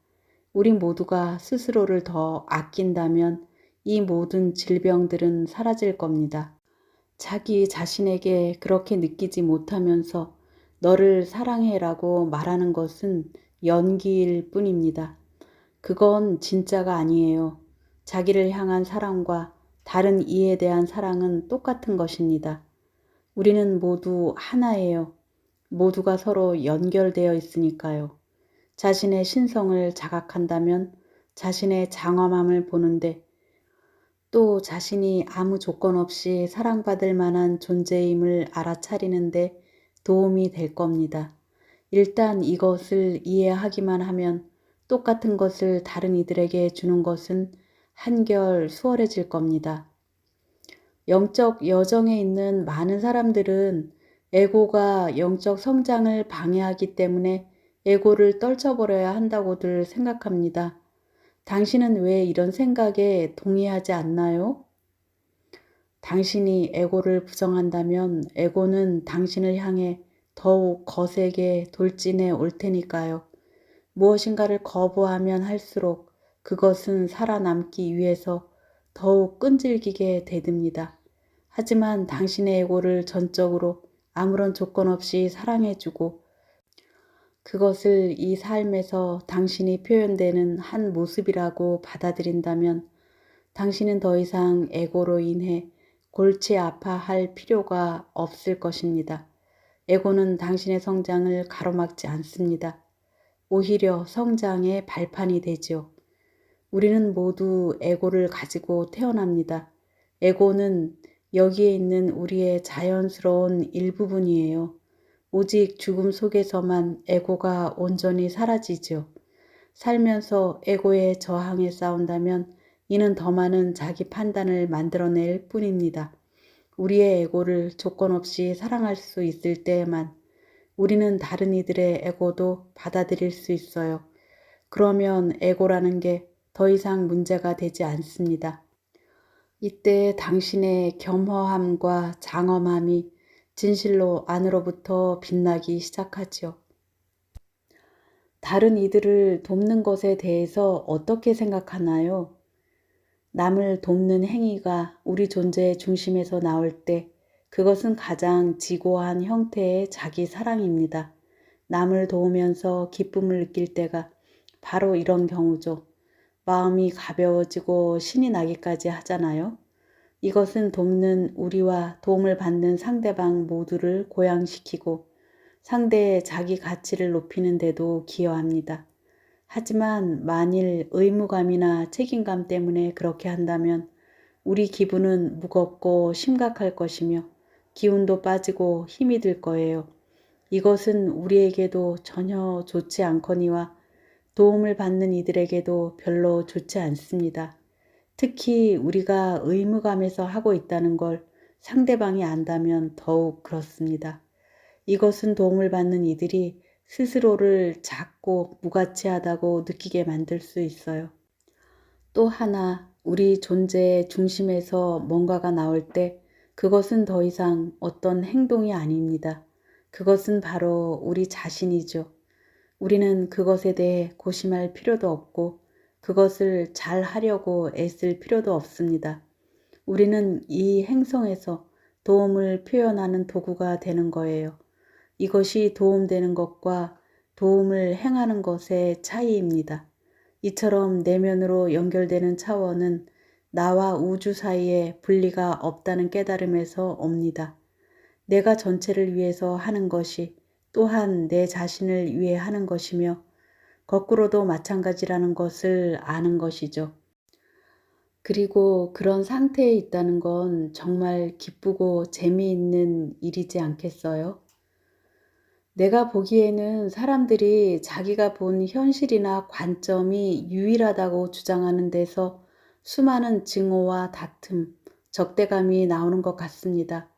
우리 모두가 스스로를 더 아낀다면 이 모든 질병들은 사라질 겁니다. 자기 자신에게 그렇게 느끼지 못하면서 너를 사랑해라고 말하는 것은 연기일 뿐입니다. 그건 진짜가 아니에요. 자기를 향한 사랑과 다른 이에 대한 사랑은 똑같은 것입니다. 우리는 모두 하나예요. 모두가 서로 연결되어 있으니까요. 자신의 신성을 자각한다면 자신의 장엄함을 보는데 또 자신이 아무 조건 없이 사랑받을 만한 존재임을 알아차리는데 도움이 될 겁니다. 일단 이것을 이해하기만 하면 똑같은 것을 다른 이들에게 주는 것은 한결 수월해질 겁니다. 영적 여정에 있는 많은 사람들은 에고가 영적 성장을 방해하기 때문에 에고를 떨쳐버려야 한다고들 생각합니다. 당신은 왜 이런 생각에 동의하지 않나요? 당신이 에고를 부정한다면 에고는 당신을 향해 더욱 거세게 돌진해 올 테니까요. 무엇인가를 거부하면 할수록 그것은 살아남기 위해서 더욱 끈질기게 대듭니다. 하지만 당신의 에고를 전적으로 아무런 조건 없이 사랑해주고 그것을 이 삶에서 당신이 표현되는 한 모습이라고 받아들인다면 당신은 더 이상 에고로 인해 골치 아파할 필요가 없을 것입니다. 에고는 당신의 성장을 가로막지 않습니다. 오히려 성장의 발판이 되죠. 우리는 모두 에고를 가지고 태어납니다. 에고는 여기에 있는 우리의 자연스러운 일부분이에요. 오직 죽음 속에서만 에고가 온전히 사라지죠. 살면서 에고에 저항해 싸운다면 이는 더 많은 자기 판단을 만들어낼 뿐입니다. 우리의 에고를 조건 없이 사랑할 수 있을 때에만 우리는 다른 이들의 에고도 받아들일 수 있어요. 그러면 에고라는 게 더 이상 문제가 되지 않습니다. 이때 당신의 겸허함과 장엄함이 진실로 안으로부터 빛나기 시작하죠. 다른 이들을 돕는 것에 대해서 어떻게 생각하나요? 남을 돕는 행위가 우리 존재의 중심에서 나올 때 그것은 가장 지고한 형태의 자기 사랑입니다. 남을 도우면서 기쁨을 느낄 때가 바로 이런 경우죠. 마음이 가벼워지고 신이 나기까지 하잖아요. 이것은 돕는 우리와 도움을 받는 상대방 모두를 고양시키고 상대의 자기 가치를 높이는 데도 기여합니다. 하지만 만일 의무감이나 책임감 때문에 그렇게 한다면 우리 기분은 무겁고 심각할 것이며 기운도 빠지고 힘이 들 거예요. 이것은 우리에게도 전혀 좋지 않거니와 도움을 받는 이들에게도 별로 좋지 않습니다. 특히 우리가 의무감에서 하고 있다는 걸 상대방이 안다면 더욱 그렇습니다. 이것은 도움을 받는 이들이 스스로를 작고 무가치하다고 느끼게 만들 수 있어요. 또 하나, 우리 존재의 중심에서 뭔가가 나올 때 그것은 더 이상 어떤 행동이 아닙니다. 그것은 바로 우리 자신이죠. 우리는 그것에 대해 고심할 필요도 없고 그것을 잘 하려고 애쓸 필요도 없습니다. 우리는 이 행성에서 도움을 표현하는 도구가 되는 거예요. 이것이 도움되는 것과 도움을 행하는 것의 차이입니다. 이처럼 내면으로 연결되는 차원은 나와 우주 사이에 분리가 없다는 깨달음에서 옵니다. 내가 전체를 위해서 하는 것이 또한 내 자신을 위해 하는 것이며 거꾸로도 마찬가지라는 것을 아는 것이죠. 그리고 그런 상태에 있다는 건 정말 기쁘고 재미있는 일이지 않겠어요? 내가 보기에는 사람들이 자기가 본 현실이나 관점이 유일하다고 주장하는 데서 수많은 증오와 다툼, 적대감이 나오는 것 같습니다.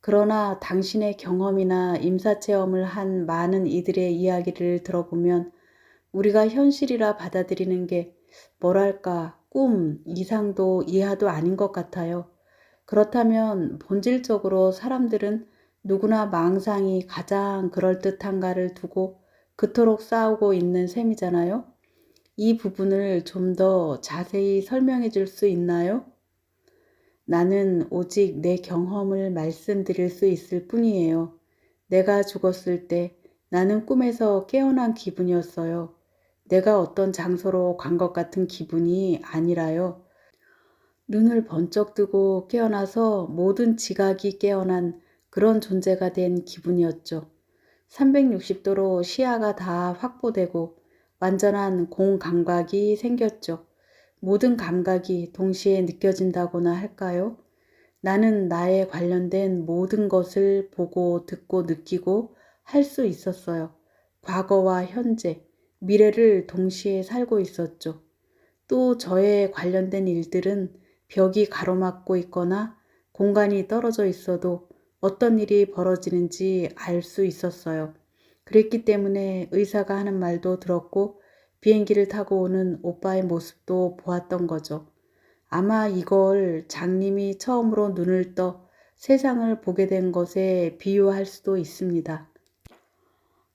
그러나 당신의 경험이나 임사체험을 한 많은 이들의 이야기를 들어보면 우리가 현실이라 받아들이는 게 뭐랄까 꿈, 이상도 이하도 아닌 것 같아요. 그렇다면 본질적으로 사람들은 누구나 망상이 가장 그럴듯한가를 두고 그토록 싸우고 있는 셈이잖아요. 이 부분을 좀 더 자세히 설명해 줄 수 있나요? 나는 오직 내 경험을 말씀드릴 수 있을 뿐이에요. 내가 죽었을 때 나는 꿈에서 깨어난 기분이었어요. 내가 어떤 장소로 간 것 같은 기분이 아니라요. 눈을 번쩍 뜨고 깨어나서 모든 지각이 깨어난 그런 존재가 된 기분이었죠. 360도로 시야가 다 확보되고 완전한 공감각이 생겼죠. 모든 감각이 동시에 느껴진다고나 할까요? 나는 나에 관련된 모든 것을 보고 듣고 느끼고 할 수 있었어요. 과거와 현재, 미래를 동시에 살고 있었죠. 또 저에 관련된 일들은 벽이 가로막고 있거나 공간이 떨어져 있어도 어떤 일이 벌어지는지 알 수 있었어요. 그랬기 때문에 의사가 하는 말도 들었고 비행기를 타고 오는 오빠의 모습도 보았던 거죠. 아마 이걸 장님이 처음으로 눈을 떠 세상을 보게 된 것에 비유할 수도 있습니다.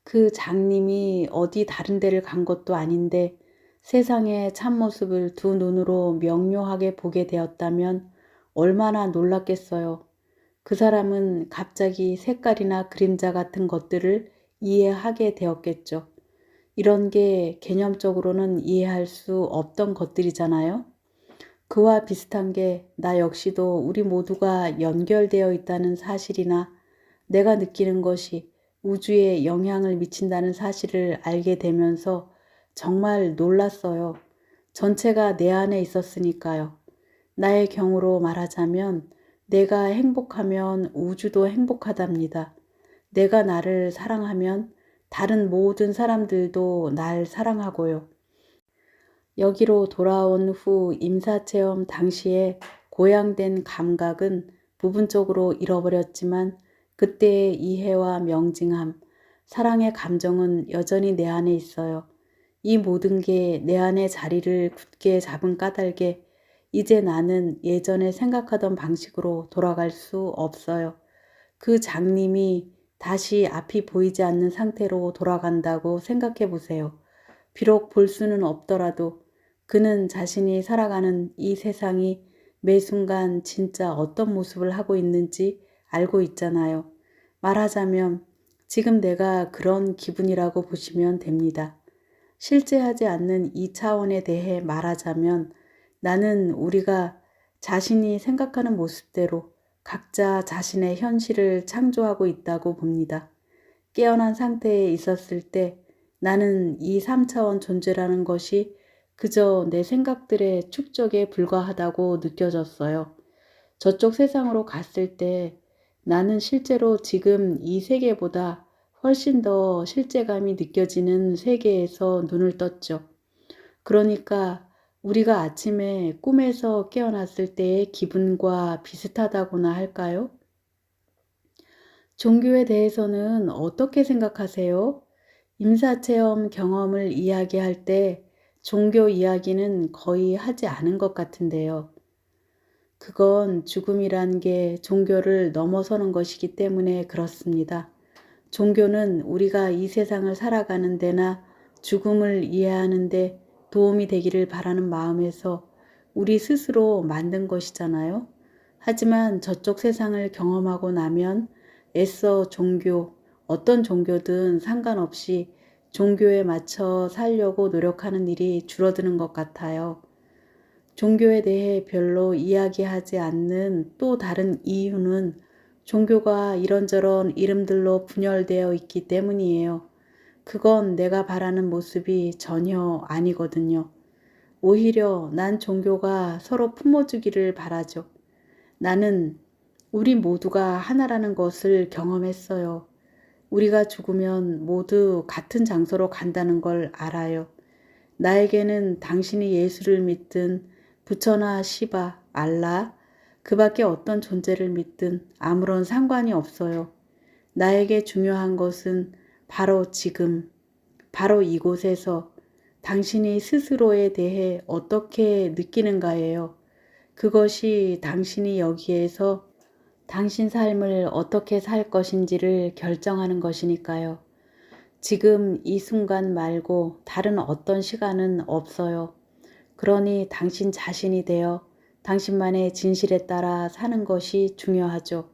그 장님이 어디 다른 데를 간 것도 아닌데 세상의 참모습을 두 눈으로 명료하게 보게 되었다면 얼마나 놀랐겠어요. 그 사람은 갑자기 색깔이나 그림자 같은 것들을 이해하게 되었겠죠. 이런 게 개념적으로는 이해할 수 없던 것들이잖아요. 그와 비슷한 게 나 역시도 우리 모두가 연결되어 있다는 사실이나 내가 느끼는 것이 우주에 영향을 미친다는 사실을 알게 되면서 정말 놀랐어요. 전체가 내 안에 있었으니까요. 나의 경우로 말하자면 내가 행복하면 우주도 행복하답니다. 내가 나를 사랑하면 다른 모든 사람들도 날 사랑하고요. 여기로 돌아온 후 임사체험 당시에 고양된 감각은 부분적으로 잃어버렸지만 그때의 이해와 명징함, 사랑의 감정은 여전히 내 안에 있어요. 이 모든 게 내 안에 자리를 굳게 잡은 까닭에 이제 나는 예전에 생각하던 방식으로 돌아갈 수 없어요. 그 장님이 다시 앞이 보이지 않는 상태로 돌아간다고 생각해 보세요. 비록 볼 수는 없더라도 그는 자신이 살아가는 이 세상이 매 순간 진짜 어떤 모습을 하고 있는지 알고 있잖아요. 말하자면 지금 내가 그런 기분이라고 보시면 됩니다. 실제하지 않는 이 차원에 대해 말하자면 나는 우리가 자신이 생각하는 모습대로 각자 자신의 현실을 창조하고 있다고 봅니다. 깨어난 상태에 있었을 때 나는 이 3차원 존재라는 것이 그저 내 생각들의 축적에 불과하다고 느껴졌어요. 저쪽 세상으로 갔을 때 나는 실제로 지금 이 세계보다 훨씬 더 실제감이 느껴지는 세계에서 눈을 떴죠. 그러니까 우리가 아침에 꿈에서 깨어났을 때의 기분과 비슷하다고나 할까요? 종교에 대해서는 어떻게 생각하세요? 임사체험 경험을 이야기할 때 종교 이야기는 거의 하지 않은 것 같은데요. 그건 죽음이란 게 종교를 넘어서는 것이기 때문에 그렇습니다. 종교는 우리가 이 세상을 살아가는 데나 죽음을 이해하는데 도움이 되기를 바라는 마음에서 우리 스스로 만든 것이잖아요. 하지만 저쪽 세상을 경험하고 나면 애써 어떤 종교든 상관없이 종교에 맞춰 살려고 노력하는 일이 줄어드는 것 같아요. 종교에 대해 별로 이야기하지 않는 또 다른 이유는 종교가 이런저런 이름들로 분열되어 있기 때문이에요. 그건 내가 바라는 모습이 전혀 아니거든요. 오히려 난 종교가 서로 품어주기를 바라죠. 나는 우리 모두가 하나라는 것을 경험했어요. 우리가 죽으면 모두 같은 장소로 간다는 걸 알아요. 나에게는 당신이 예수를 믿든 부처나 시바, 알라, 그 밖에 어떤 존재를 믿든 아무런 상관이 없어요. 나에게 중요한 것은 바로 지금, 바로 이곳에서 당신이 스스로에 대해 어떻게 느끼는가예요. 그것이 당신이 여기에서 당신 삶을 어떻게 살 것인지를 결정하는 것이니까요. 지금 이 순간 말고 다른 어떤 시간은 없어요. 그러니 당신 자신이 되어 당신만의 진실에 따라 사는 것이 중요하죠.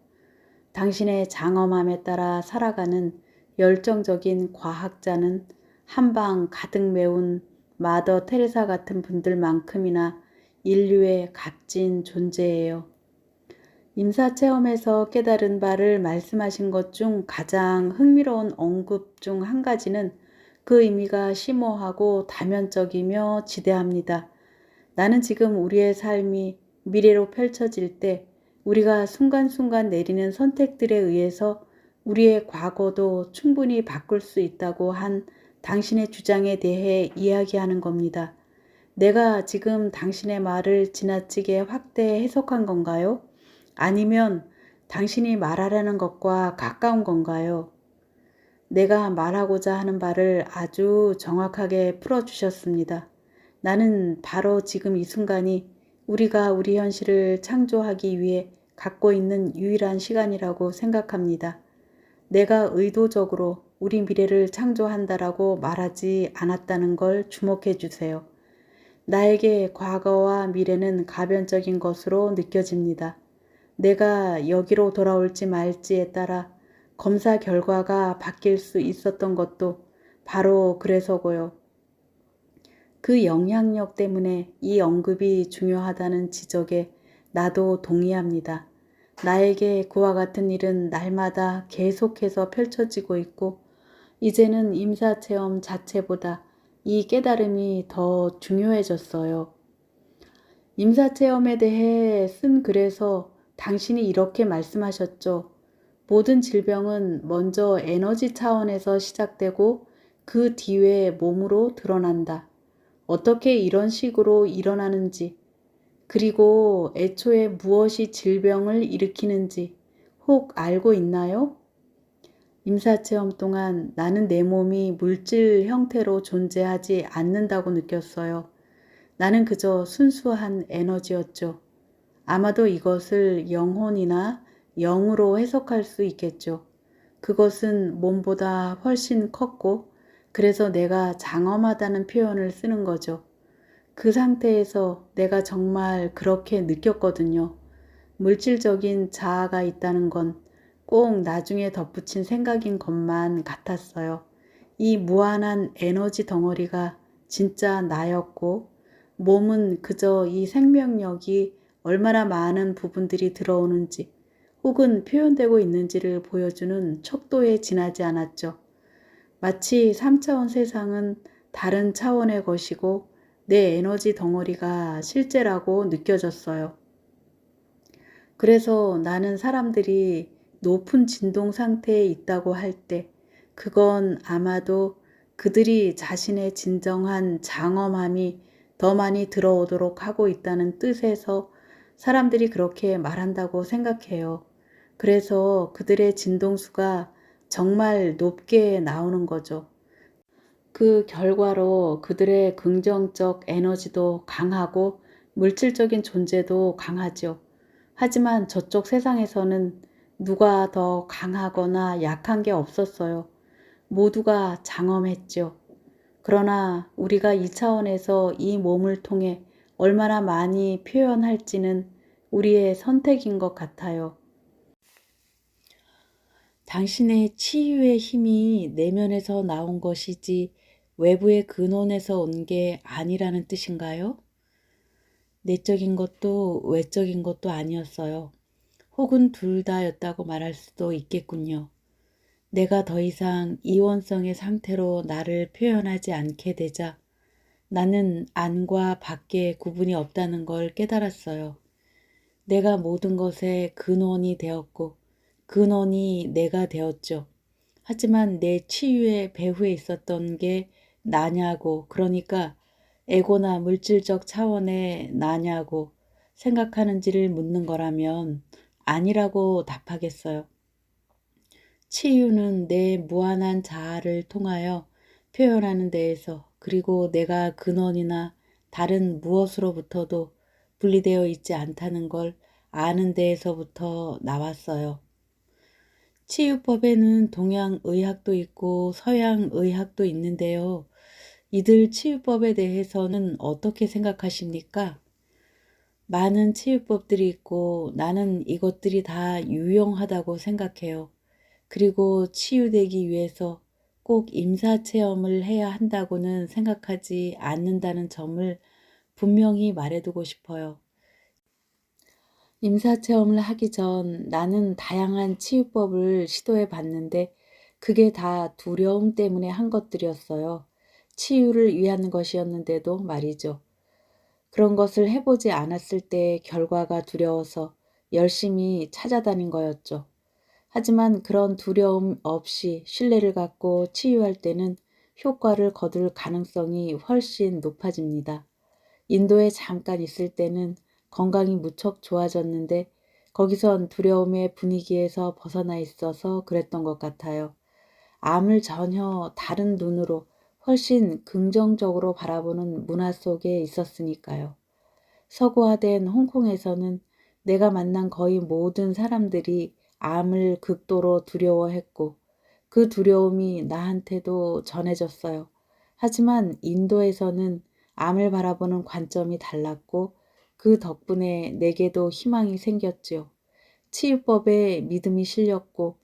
당신의 장엄함에 따라 살아가는 열정적인 과학자는 한방 가득 메운 마더 테레사 같은 분들만큼이나 인류의 값진 존재예요. 임사체험에서 깨달은 바를 말씀하신 것 중 가장 흥미로운 언급 중 한 가지는 그 의미가 심오하고 다면적이며 지대합니다. 나는 지금 우리의 삶이 미래로 펼쳐질 때 우리가 순간순간 내리는 선택들에 의해서 우리의 과거도 충분히 바꿀 수 있다고 한 당신의 주장에 대해 이야기하는 겁니다. 내가 지금 당신의 말을 지나치게 확대 해석한 건가요? 아니면 당신이 말하려는 것과 가까운 건가요? 내가 말하고자 하는 바를 아주 정확하게 풀어주셨습니다. 나는 바로 지금 이 순간이 우리가 우리 현실을 창조하기 위해 갖고 있는 유일한 시간이라고 생각합니다. 내가 의도적으로 우리 미래를 창조한다라고 말하지 않았다는 걸 주목해 주세요. 나에게 과거와 미래는 가변적인 것으로 느껴집니다. 내가 여기로 돌아올지 말지에 따라 검사 결과가 바뀔 수 있었던 것도 바로 그래서고요. 그 영향력 때문에 이 언급이 중요하다는 지적에 나도 동의합니다. 나에게 그와 같은 일은 날마다 계속해서 펼쳐지고 있고 이제는 임사체험 자체보다 이 깨달음이 더 중요해졌어요. 임사체험에 대해 쓴 글에서 당신이 이렇게 말씀하셨죠. 모든 질병은 먼저 에너지 차원에서 시작되고 그 뒤에 몸으로 드러난다. 어떻게 이런 식으로 일어나는지, 그리고 애초에 무엇이 질병을 일으키는지 혹 알고 있나요? 임사체험 동안 나는 내 몸이 물질 형태로 존재하지 않는다고 느꼈어요. 나는 그저 순수한 에너지였죠. 아마도 이것을 영혼이나 영으로 해석할 수 있겠죠. 그것은 몸보다 훨씬 컸고 그래서 내가 장엄하다는 표현을 쓰는 거죠. 그 상태에서 내가 정말 그렇게 느꼈거든요. 물질적인 자아가 있다는 건 꼭 나중에 덧붙인 생각인 것만 같았어요. 이 무한한 에너지 덩어리가 진짜 나였고 몸은 그저 이 생명력이 얼마나 많은 부분들이 들어오는지 혹은 표현되고 있는지를 보여주는 척도에 지나지 않았죠. 마치 3차원 세상은 다른 차원의 것이고 내 에너지 덩어리가 실제라고 느껴졌어요. 그래서 나는 사람들이 높은 진동 상태에 있다고 할 때 그건 아마도 그들이 자신의 진정한 장엄함이 더 많이 들어오도록 하고 있다는 뜻에서 사람들이 그렇게 말한다고 생각해요. 그래서 그들의 진동수가 정말 높게 나오는 거죠. 그 결과로 그들의 긍정적 에너지도 강하고 물질적인 존재도 강하죠. 하지만 저쪽 세상에서는 누가 더 강하거나 약한 게 없었어요. 모두가 장엄했죠. 그러나 우리가 이 차원에서 이 몸을 통해 얼마나 많이 표현할지는 우리의 선택인 것 같아요. 당신의 치유의 힘이 내면에서 나온 것이지 외부의 근원에서 온 게 아니라는 뜻인가요? 내적인 것도 외적인 것도 아니었어요. 혹은 둘 다였다고 말할 수도 있겠군요. 내가 더 이상 이원성의 상태로 나를 표현하지 않게 되자 나는 안과 밖의 구분이 없다는 걸 깨달았어요. 내가 모든 것의 근원이 되었고 근원이 내가 되었죠. 하지만 내 치유의 배후에 있었던 게 나냐고, 그러니까 에고나 물질적 차원의 나냐고 생각하는지를 묻는 거라면 아니라고 답하겠어요. 치유는 내 무한한 자아를 통하여 표현하는 데에서, 그리고 내가 근원이나 다른 무엇으로부터도 분리되어 있지 않다는 걸 아는 데에서부터 나왔어요. 치유법에는 동양의학도 있고 서양의학도 있는데요. 이들 치유법에 대해서는 어떻게 생각하십니까? 많은 치유법들이 있고 나는 이것들이 다 유용하다고 생각해요. 그리고 치유되기 위해서 꼭 임사체험을 해야 한다고는 생각하지 않는다는 점을 분명히 말해두고 싶어요. 임사체험을 하기 전 나는 다양한 치유법을 시도해 봤는데 그게 다 두려움 때문에 한 것들이었어요. 치유를 위한 것이었는데도 말이죠. 그런 것을 해보지 않았을 때 결과가 두려워서 열심히 찾아다닌 거였죠. 하지만 그런 두려움 없이 신뢰를 갖고 치유할 때는 효과를 거둘 가능성이 훨씬 높아집니다. 인도에 잠깐 있을 때는 건강이 무척 좋아졌는데 거기선 두려움의 분위기에서 벗어나 있어서 그랬던 것 같아요. 암을 전혀 다른 눈으로 훨씬 긍정적으로 바라보는 문화 속에 있었으니까요. 서구화된 홍콩에서는 내가 만난 거의 모든 사람들이 암을 극도로 두려워했고 그 두려움이 나한테도 전해졌어요. 하지만 인도에서는 암을 바라보는 관점이 달랐고 그 덕분에 내게도 희망이 생겼지요. 치유법에 믿음이 실렸고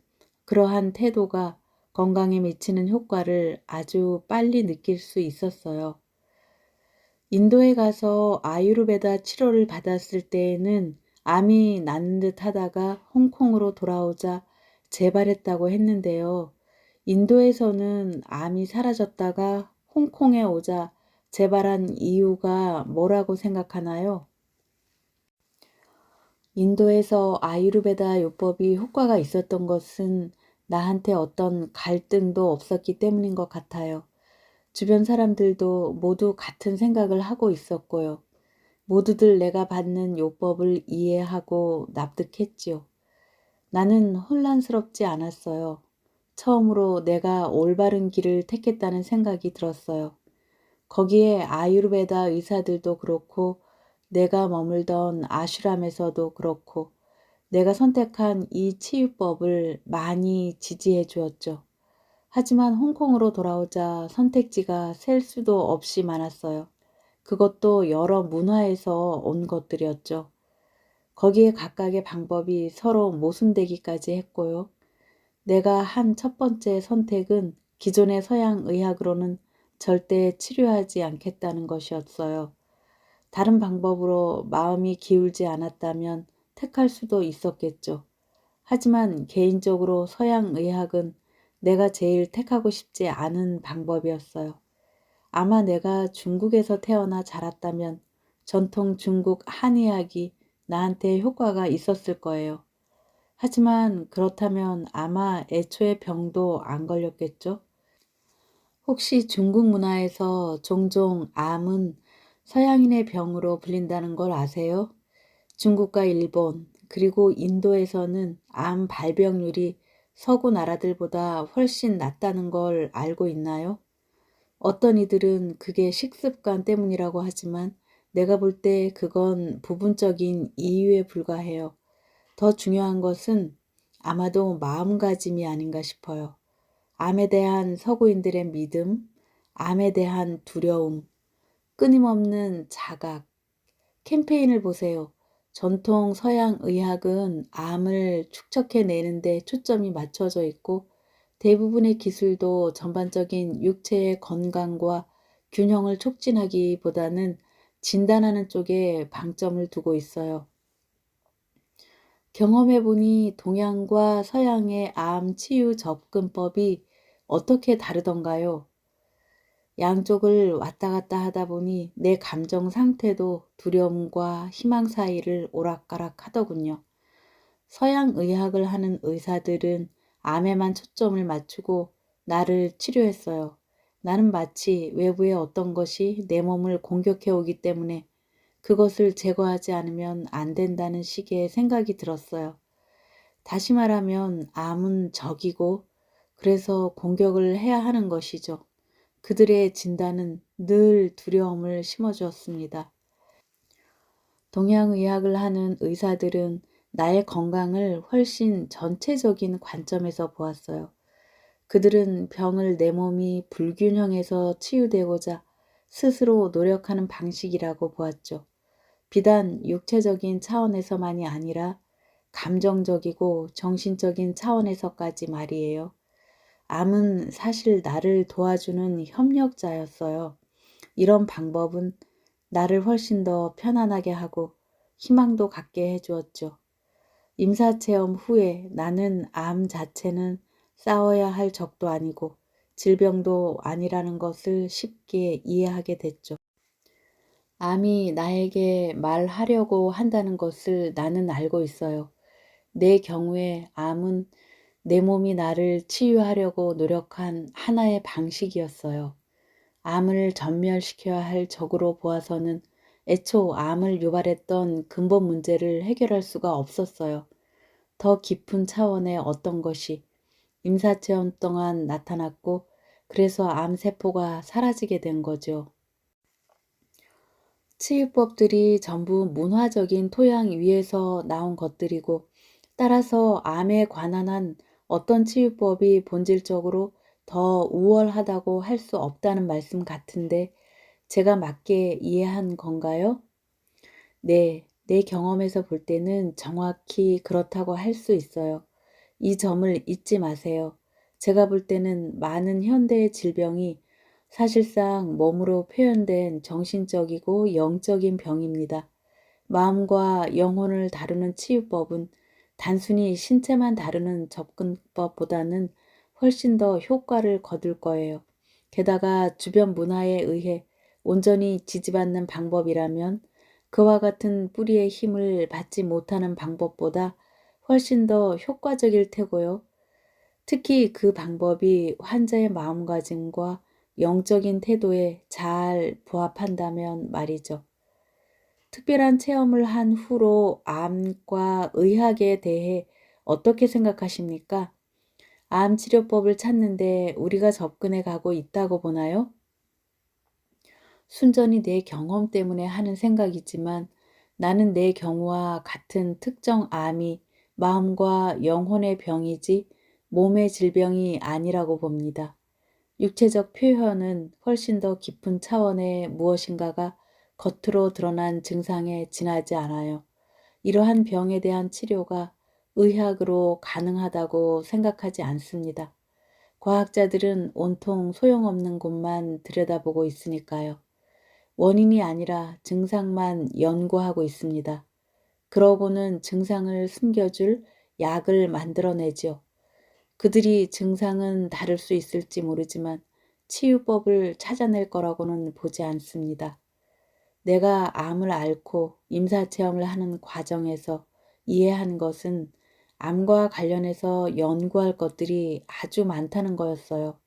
그러한 태도가 건강에 미치는 효과를 아주 빨리 느낄 수 있었어요. 인도에 가서 아유르베다 치료를 받았을 때에는 암이 낫는 듯 하다가 홍콩으로 돌아오자 재발했다고 했는데요. 인도에서는 암이 사라졌다가 홍콩에 오자 재발한 이유가 뭐라고 생각하나요? 인도에서 아유르베다 요법이 효과가 있었던 것은 나한테 어떤 갈등도 없었기 때문인 것 같아요. 주변 사람들도 모두 같은 생각을 하고 있었고요. 모두들 내가 받는 요법을 이해하고 납득했지요. 나는 혼란스럽지 않았어요. 처음으로 내가 올바른 길을 택했다는 생각이 들었어요. 거기에 아유르베다 의사들도 그렇고 내가 머물던 아슈람에서도 그렇고 내가 선택한 이 치유법을 많이 지지해 주었죠. 하지만 홍콩으로 돌아오자 선택지가 셀 수도 없이 많았어요. 그것도 여러 문화에서 온 것들이었죠. 거기에 각각의 방법이 서로 모순되기까지 했고요. 내가 한 첫 번째 선택은 기존의 서양 의학으로는 절대 치료하지 않겠다는 것이었어요. 다른 방법으로 마음이 기울지 않았다면 택할 수도 있었겠죠. 하지만 개인적으로 서양 의학은 내가 제일 택하고 싶지 않은 방법이었어요. 아마 내가 중국에서 태어나 자랐다면 전통 중국 한의학이 나한테 효과가 있었을 거예요. 하지만 그렇다면 아마 애초에 병도 안 걸렸겠죠? 혹시 중국 문화에서 종종 암은 서양인의 병으로 불린다는 걸 아세요? 중국과 일본, 그리고 인도에서는 암 발병률이 서구 나라들보다 훨씬 낮다는 걸 알고 있나요? 어떤 이들은 그게 식습관 때문이라고 하지만 내가 볼 때 그건 부분적인 이유에 불과해요. 더 중요한 것은 아마도 마음가짐이 아닌가 싶어요. 암에 대한 서구인들의 믿음, 암에 대한 두려움, 끊임없는 자각, 캠페인을 보세요. 전통 서양 의학은 암을 축적해내는 데 초점이 맞춰져 있고 대부분의 기술도 전반적인 육체의 건강과 균형을 촉진하기보다는 진단하는 쪽에 방점을 두고 있어요. 경험해보니 동양과 서양의 암 치유 접근법이 어떻게 다르던가요? 양쪽을 왔다 갔다 하다 보니 내 감정 상태도 두려움과 희망 사이를 오락가락 하더군요. 서양 의학을 하는 의사들은 암에만 초점을 맞추고 나를 치료했어요. 나는 마치 외부의 어떤 것이 내 몸을 공격해 오기 때문에 그것을 제거하지 않으면 안 된다는 식의 생각이 들었어요. 다시 말하면 암은 적이고 그래서 공격을 해야 하는 것이죠. 그들의 진단은 늘 두려움을 심어주었습니다. 동양의학을 하는 의사들은 나의 건강을 훨씬 전체적인 관점에서 보았어요. 그들은 병을 내 몸이 불균형에서 치유되고자 스스로 노력하는 방식이라고 보았죠. 비단 육체적인 차원에서만이 아니라 감정적이고 정신적인 차원에서까지 말이에요. 암은 사실 나를 도와주는 협력자였어요. 이런 방법은 나를 훨씬 더 편안하게 하고 희망도 갖게 해주었죠. 임사체험 후에 나는 암 자체는 싸워야 할 적도 아니고 질병도 아니라는 것을 쉽게 이해하게 됐죠. 암이 나에게 말하려고 한다는 것을 나는 알고 있어요. 내 경우에 암은 내 몸이 나를 치유하려고 노력한 하나의 방식이었어요. 암을 전멸시켜야 할 적으로 보아서는 애초 암을 유발했던 근본 문제를 해결할 수가 없었어요. 더 깊은 차원의 어떤 것이 임사체험 동안 나타났고 그래서 암세포가 사라지게 된 거죠. 치유법들이 전부 문화적인 토양 위에서 나온 것들이고 따라서 암에 관한 한 어떤 치유법이 본질적으로 더 우월하다고 할 수 없다는 말씀 같은데 제가 맞게 이해한 건가요? 네, 내 경험에서 볼 때는 정확히 그렇다고 할 수 있어요. 이 점을 잊지 마세요. 제가 볼 때는 많은 현대의 질병이 사실상 몸으로 표현된 정신적이고 영적인 병입니다. 마음과 영혼을 다루는 치유법은 단순히 신체만 다루는 접근법보다는 훨씬 더 효과를 거둘 거예요. 게다가 주변 문화에 의해 온전히 지지받는 방법이라면 그와 같은 뿌리의 힘을 받지 못하는 방법보다 훨씬 더 효과적일 테고요. 특히 그 방법이 환자의 마음가짐과 영적인 태도에 잘 부합한다면 말이죠. 특별한 체험을 한 후로 암과 의학에 대해 어떻게 생각하십니까? 암 치료법을 찾는데 우리가 접근해 가고 있다고 보나요? 순전히 내 경험 때문에 하는 생각이지만 나는 내 경우와 같은 특정 암이 마음과 영혼의 병이지 몸의 질병이 아니라고 봅니다. 육체적 표현은 훨씬 더 깊은 차원의 무엇인가가 겉으로 드러난 증상에 지나지 않아요. 이러한 병에 대한 치료가 의학으로 가능하다고 생각하지 않습니다. 과학자들은 온통 소용없는 곳만 들여다보고 있으니까요. 원인이 아니라 증상만 연구하고 있습니다. 그러고는 증상을 숨겨줄 약을 만들어내죠. 그들이 증상은 다를 수 있을지 모르지만 치유법을 찾아낼 거라고는 보지 않습니다. 내가 암을 앓고 임사체험을 하는 과정에서 이해한 것은 암과 관련해서 연구할 것들이 아주 많다는 거였어요.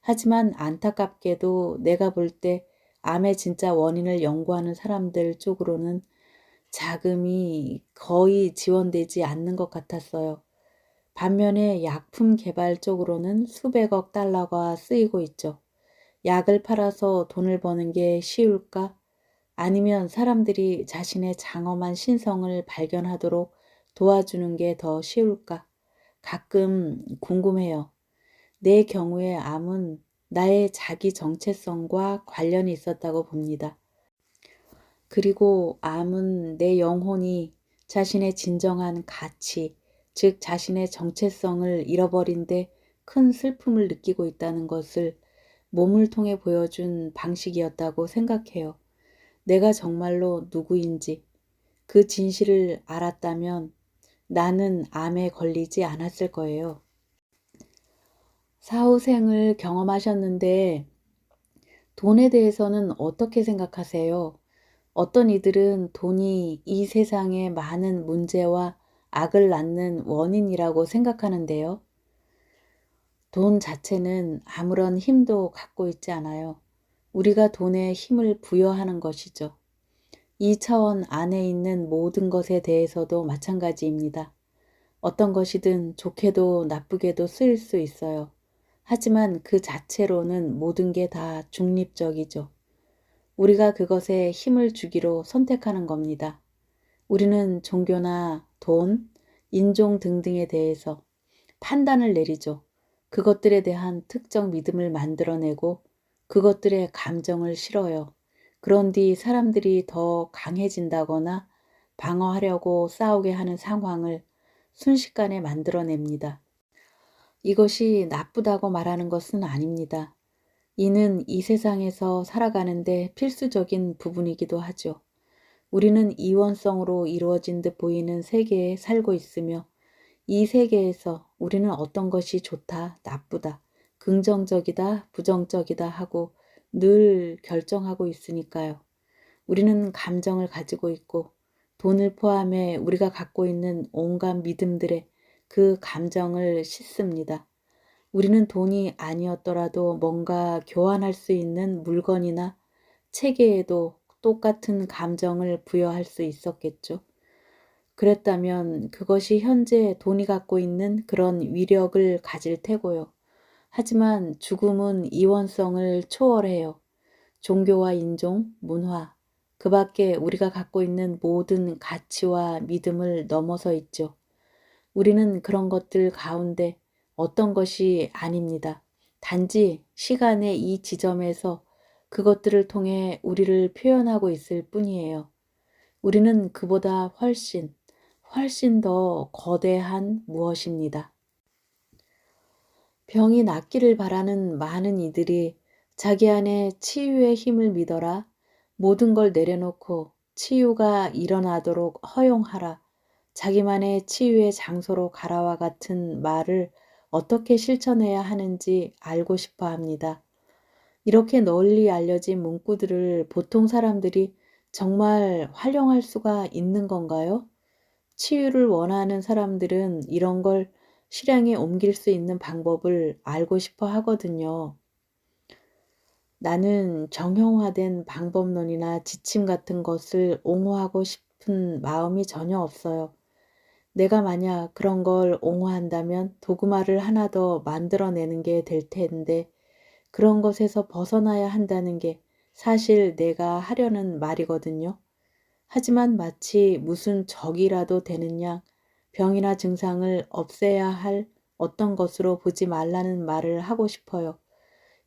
하지만 안타깝게도 내가 볼 때 암의 진짜 원인을 연구하는 사람들 쪽으로는 자금이 거의 지원되지 않는 것 같았어요. 반면에 약품 개발 쪽으로는 수백억 달러가 쓰이고 있죠. 약을 팔아서 돈을 버는 게 쉬울까? 아니면 사람들이 자신의 장엄한 신성을 발견하도록 도와주는 게 더 쉬울까? 가끔 궁금해요. 내 경우의 암은 나의 자기 정체성과 관련이 있었다고 봅니다. 그리고 암은 내 영혼이 자신의 진정한 가치, 즉 자신의 정체성을 잃어버린 데 큰 슬픔을 느끼고 있다는 것을 몸을 통해 보여준 방식이었다고 생각해요. 내가 정말로 누구인지 그 진실을 알았다면 나는 암에 걸리지 않았을 거예요. 사후생을 경험하셨는데 돈에 대해서는 어떻게 생각하세요? 어떤 이들은 돈이 이 세상의 많은 문제와 악을 낳는 원인이라고 생각하는데요. 돈 자체는 아무런 힘도 갖고 있지 않아요. 우리가 돈에 힘을 부여하는 것이죠. 이 차원 안에 있는 모든 것에 대해서도 마찬가지입니다. 어떤 것이든 좋게도 나쁘게도 쓰일 수 있어요. 하지만 그 자체로는 모든 게 다 중립적이죠. 우리가 그것에 힘을 주기로 선택하는 겁니다. 우리는 종교나 돈, 인종 등등에 대해서 판단을 내리죠. 그것들에 대한 특정 믿음을 만들어내고 그것들의 감정을 실어요. 그런 뒤 사람들이 더 강해진다거나 방어하려고 싸우게 하는 상황을 순식간에 만들어냅니다. 이것이 나쁘다고 말하는 것은 아닙니다. 이는 이 세상에서 살아가는데 필수적인 부분이기도 하죠. 우리는 이원성으로 이루어진 듯 보이는 세계에 살고 있으며 이 세계에서 우리는 어떤 것이 좋다, 나쁘다, 긍정적이다, 부정적이다 하고 늘 결정하고 있으니까요. 우리는 감정을 가지고 있고 돈을 포함해 우리가 갖고 있는 온갖 믿음들에 그 감정을 싣습니다. 우리는 돈이 아니었더라도 뭔가 교환할 수 있는 물건이나 체계에도 똑같은 감정을 부여할 수 있었겠죠. 그랬다면 그것이 현재 돈이 갖고 있는 그런 위력을 가질 테고요. 하지만 죽음은 이원성을 초월해요. 종교와 인종, 문화, 그 밖에 우리가 갖고 있는 모든 가치와 믿음을 넘어서 있죠. 우리는 그런 것들 가운데 어떤 것이 아닙니다. 단지 시간의 이 지점에서 그것들을 통해 우리를 표현하고 있을 뿐이에요. 우리는 그보다 훨씬 더 거대한 무엇입니다. 병이 낫기를 바라는 많은 이들이 자기 안에 치유의 힘을 믿어라, 모든 걸 내려놓고 치유가 일어나도록 허용하라, 자기만의 치유의 장소로 가라와 같은 말을 어떻게 실천해야 하는지 알고 싶어 합니다. 이렇게 널리 알려진 문구들을 보통 사람들이 정말 활용할 수가 있는 건가요? 치유를 원하는 사람들은 이런 걸 실행에 옮길 수 있는 방법을 알고 싶어 하거든요. 나는 정형화된 방법론이나 지침 같은 것을 옹호하고 싶은 마음이 전혀 없어요. 내가 만약 그런 걸 옹호한다면 도구마를 하나 더 만들어내는 게 될 텐데 그런 것에서 벗어나야 한다는 게 사실 내가 하려는 말이거든요. 하지만 마치 무슨 적이라도 되는 양 병이나 증상을 없애야 할 어떤 것으로 보지 말라는 말을 하고 싶어요.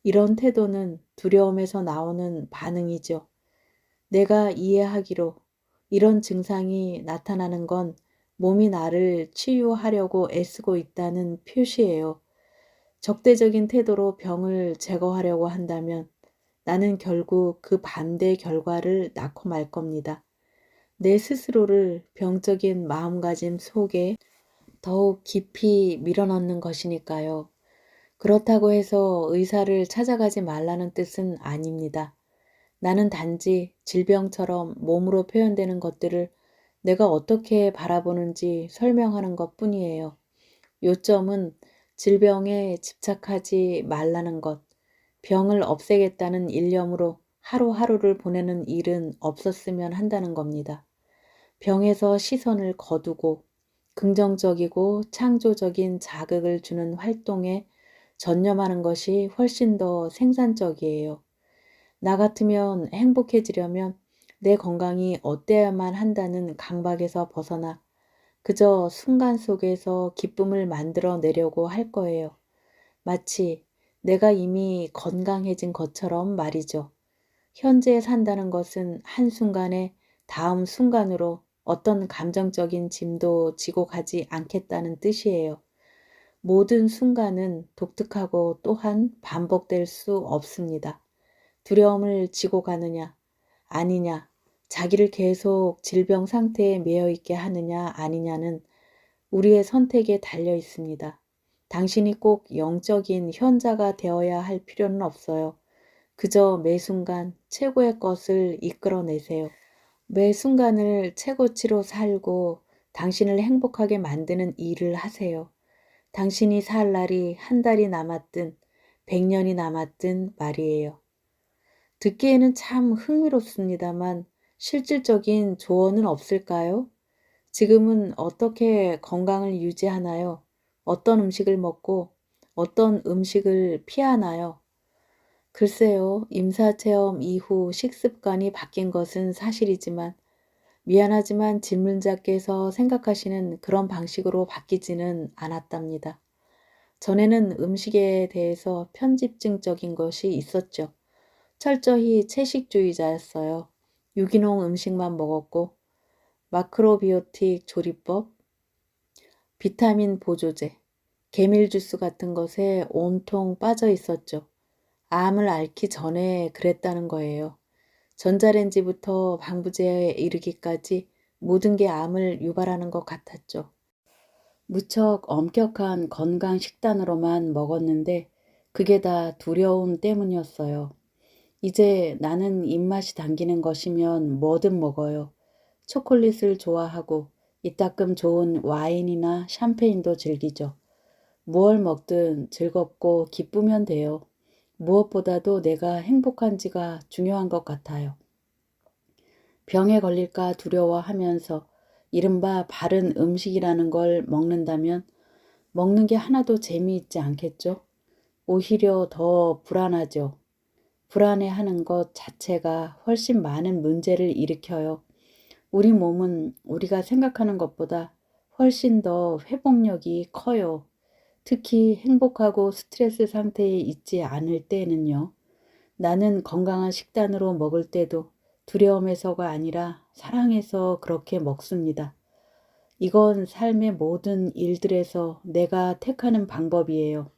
이런 태도는 두려움에서 나오는 반응이죠. 내가 이해하기로 이런 증상이 나타나는 건 몸이 나를 치유하려고 애쓰고 있다는 표시예요. 적대적인 태도로 병을 제거하려고 한다면 나는 결국 그 반대 결과를 낳고 말 겁니다. 내 스스로를 병적인 마음가짐 속에 더욱 깊이 밀어넣는 것이니까요. 그렇다고 해서 의사를 찾아가지 말라는 뜻은 아닙니다. 나는 단지 질병처럼 몸으로 표현되는 것들을 내가 어떻게 바라보는지 설명하는 것 뿐이에요. 요점은 질병에 집착하지 말라는 것, 병을 없애겠다는 일념으로 하루하루를 보내는 일은 없었으면 한다는 겁니다. 병에서 시선을 거두고 긍정적이고 창조적인 자극을 주는 활동에 전념하는 것이 훨씬 더 생산적이에요. 나 같으면 행복해지려면 내 건강이 어때야만 한다는 강박에서 벗어나 그저 순간 속에서 기쁨을 만들어 내려고 할 거예요. 마치 내가 이미 건강해진 것처럼 말이죠. 현재 산다는 것은 한순간에 다음 순간으로 어떤 감정적인 짐도 지고 가지 않겠다는 뜻이에요. 모든 순간은 독특하고 또한 반복될 수 없습니다. 두려움을 지고 가느냐, 아니냐, 자기를 계속 질병 상태에 매여 있게 하느냐, 아니냐는 우리의 선택에 달려 있습니다. 당신이 꼭 영적인 현자가 되어야 할 필요는 없어요. 그저 매 순간 최고의 것을 이끌어내세요. 매 순간을 최고치로 살고 당신을 행복하게 만드는 일을 하세요. 당신이 살 날이 한 달이 남았든 100년이 남았든 말이에요. 듣기에는 참 흥미롭습니다만 실질적인 조언은 없을까요? 지금은 어떻게 건강을 유지하나요? 어떤 음식을 먹고 어떤 음식을 피하나요? 글쎄요, 임사체험 이후 식습관이 바뀐 것은 사실이지만 미안하지만 질문자께서 생각하시는 그런 방식으로 바뀌지는 않았답니다. 전에는 음식에 대해서 편집증적인 것이 있었죠. 철저히 채식주의자였어요. 유기농 음식만 먹었고 마크로비오틱 조리법, 비타민 보조제, 개밀 주스 같은 것에 온통 빠져 있었죠. 암을 앓기 전에 그랬다는 거예요. 전자레인지부터 방부제에 이르기까지 모든 게 암을 유발하는 것 같았죠. 무척 엄격한 건강 식단으로만 먹었는데 그게 다 두려움 때문이었어요. 이제 나는 입맛이 당기는 것이면 뭐든 먹어요. 초콜릿을 좋아하고 이따금 좋은 와인이나 샴페인도 즐기죠. 무얼 먹든 즐겁고 기쁘면 돼요. 무엇보다도 내가 행복한지가 중요한 것 같아요. 병에 걸릴까 두려워하면서 이른바 바른 음식이라는 걸 먹는다면 먹는 게 하나도 재미있지 않겠죠? 오히려 더 불안하죠. 불안해하는 것 자체가 훨씬 많은 문제를 일으켜요. 우리 몸은 우리가 생각하는 것보다 훨씬 더 회복력이 커요. 특히 행복하고 스트레스 상태에 있지 않을 때는요. 나는 건강한 식단으로 먹을 때도 두려움에서가 아니라 사랑해서 그렇게 먹습니다. 이건 삶의 모든 일들에서 내가 택하는 방법이에요.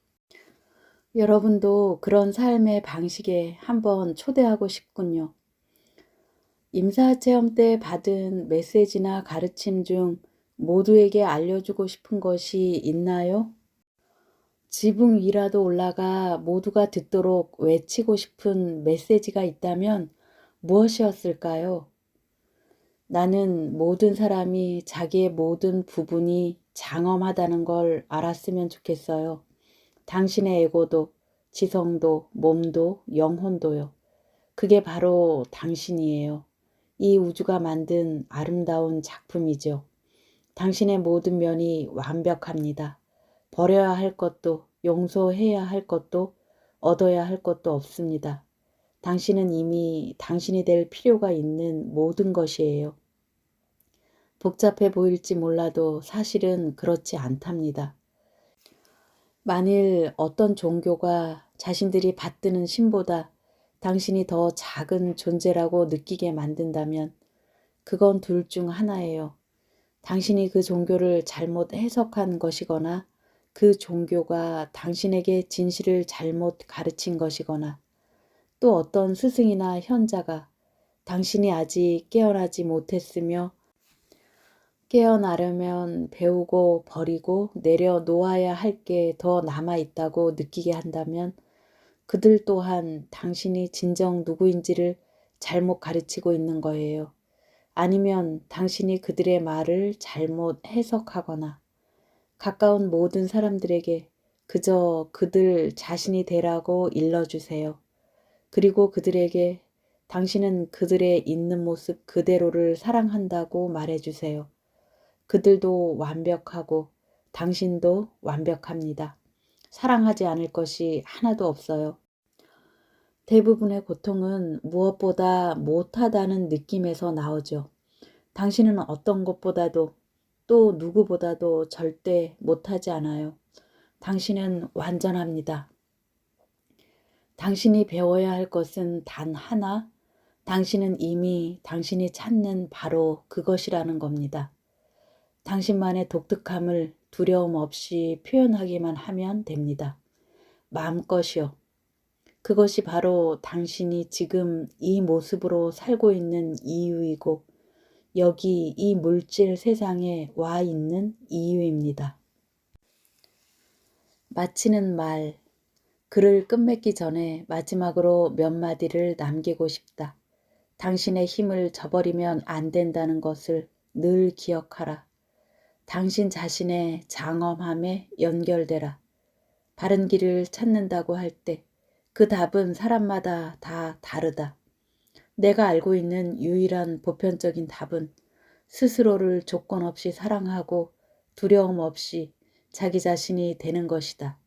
여러분도 그런 삶의 방식에 한번 초대하고 싶군요. 임사체험 때 받은 메시지나 가르침 중 모두에게 알려주고 싶은 것이 있나요? 지붕 위라도 올라가 모두가 듣도록 외치고 싶은 메시지가 있다면 무엇이었을까요? 나는 모든 사람이 자기의 모든 부분이 장엄하다는 걸 알았으면 좋겠어요. 당신의 에고도, 지성도, 몸도, 영혼도요. 그게 바로 당신이에요. 이 우주가 만든 아름다운 작품이죠. 당신의 모든 면이 완벽합니다. 버려야 할 것도, 용서해야 할 것도, 얻어야 할 것도 없습니다. 당신은 이미 당신이 될 필요가 있는 모든 것이에요. 복잡해 보일지 몰라도 사실은 그렇지 않답니다. 만일 어떤 종교가 자신들이 받드는 신보다 당신이 더 작은 존재라고 느끼게 만든다면 그건 둘 중 하나예요. 당신이 그 종교를 잘못 해석한 것이거나 그 종교가 당신에게 진실을 잘못 가르친 것이거나 또 어떤 스승이나 현자가 당신이 아직 깨어나지 못했으며 깨어나려면 배우고 버리고 내려놓아야 할 게 더 남아있다고 느끼게 한다면 그들 또한 당신이 진정 누구인지를 잘못 가르치고 있는 거예요. 아니면 당신이 그들의 말을 잘못 해석하거나 가까운 모든 사람들에게 그저 그들 자신이 되라고 일러주세요. 그리고 그들에게 당신은 그들의 있는 모습 그대로를 사랑한다고 말해주세요. 그들도 완벽하고 당신도 완벽합니다. 사랑하지 않을 것이 하나도 없어요. 대부분의 고통은 무엇보다 못하다는 느낌에서 나오죠. 당신은 어떤 것보다도 또 누구보다도 절대 못하지 않아요. 당신은 완전합니다. 당신이 배워야 할 것은 단 하나, 당신은 이미 당신이 찾는 바로 그것이라는 겁니다. 당신만의 독특함을 두려움 없이 표현하기만 하면 됩니다. 마음껏이요. 그것이 바로 당신이 지금 이 모습으로 살고 있는 이유이고 여기 이 물질 세상에 와 있는 이유입니다. 마치는 말, 글을 끝맺기 전에 마지막으로 몇 마디를 남기고 싶다. 당신의 힘을 저버리면 안 된다는 것을 늘 기억하라. 당신 자신의 장엄함에 연결되라. 바른 길을 찾는다고 할 때 그 답은 사람마다 다 다르다. 내가 알고 있는 유일한 보편적인 답은 스스로를 조건 없이 사랑하고 두려움 없이 자기 자신이 되는 것이다.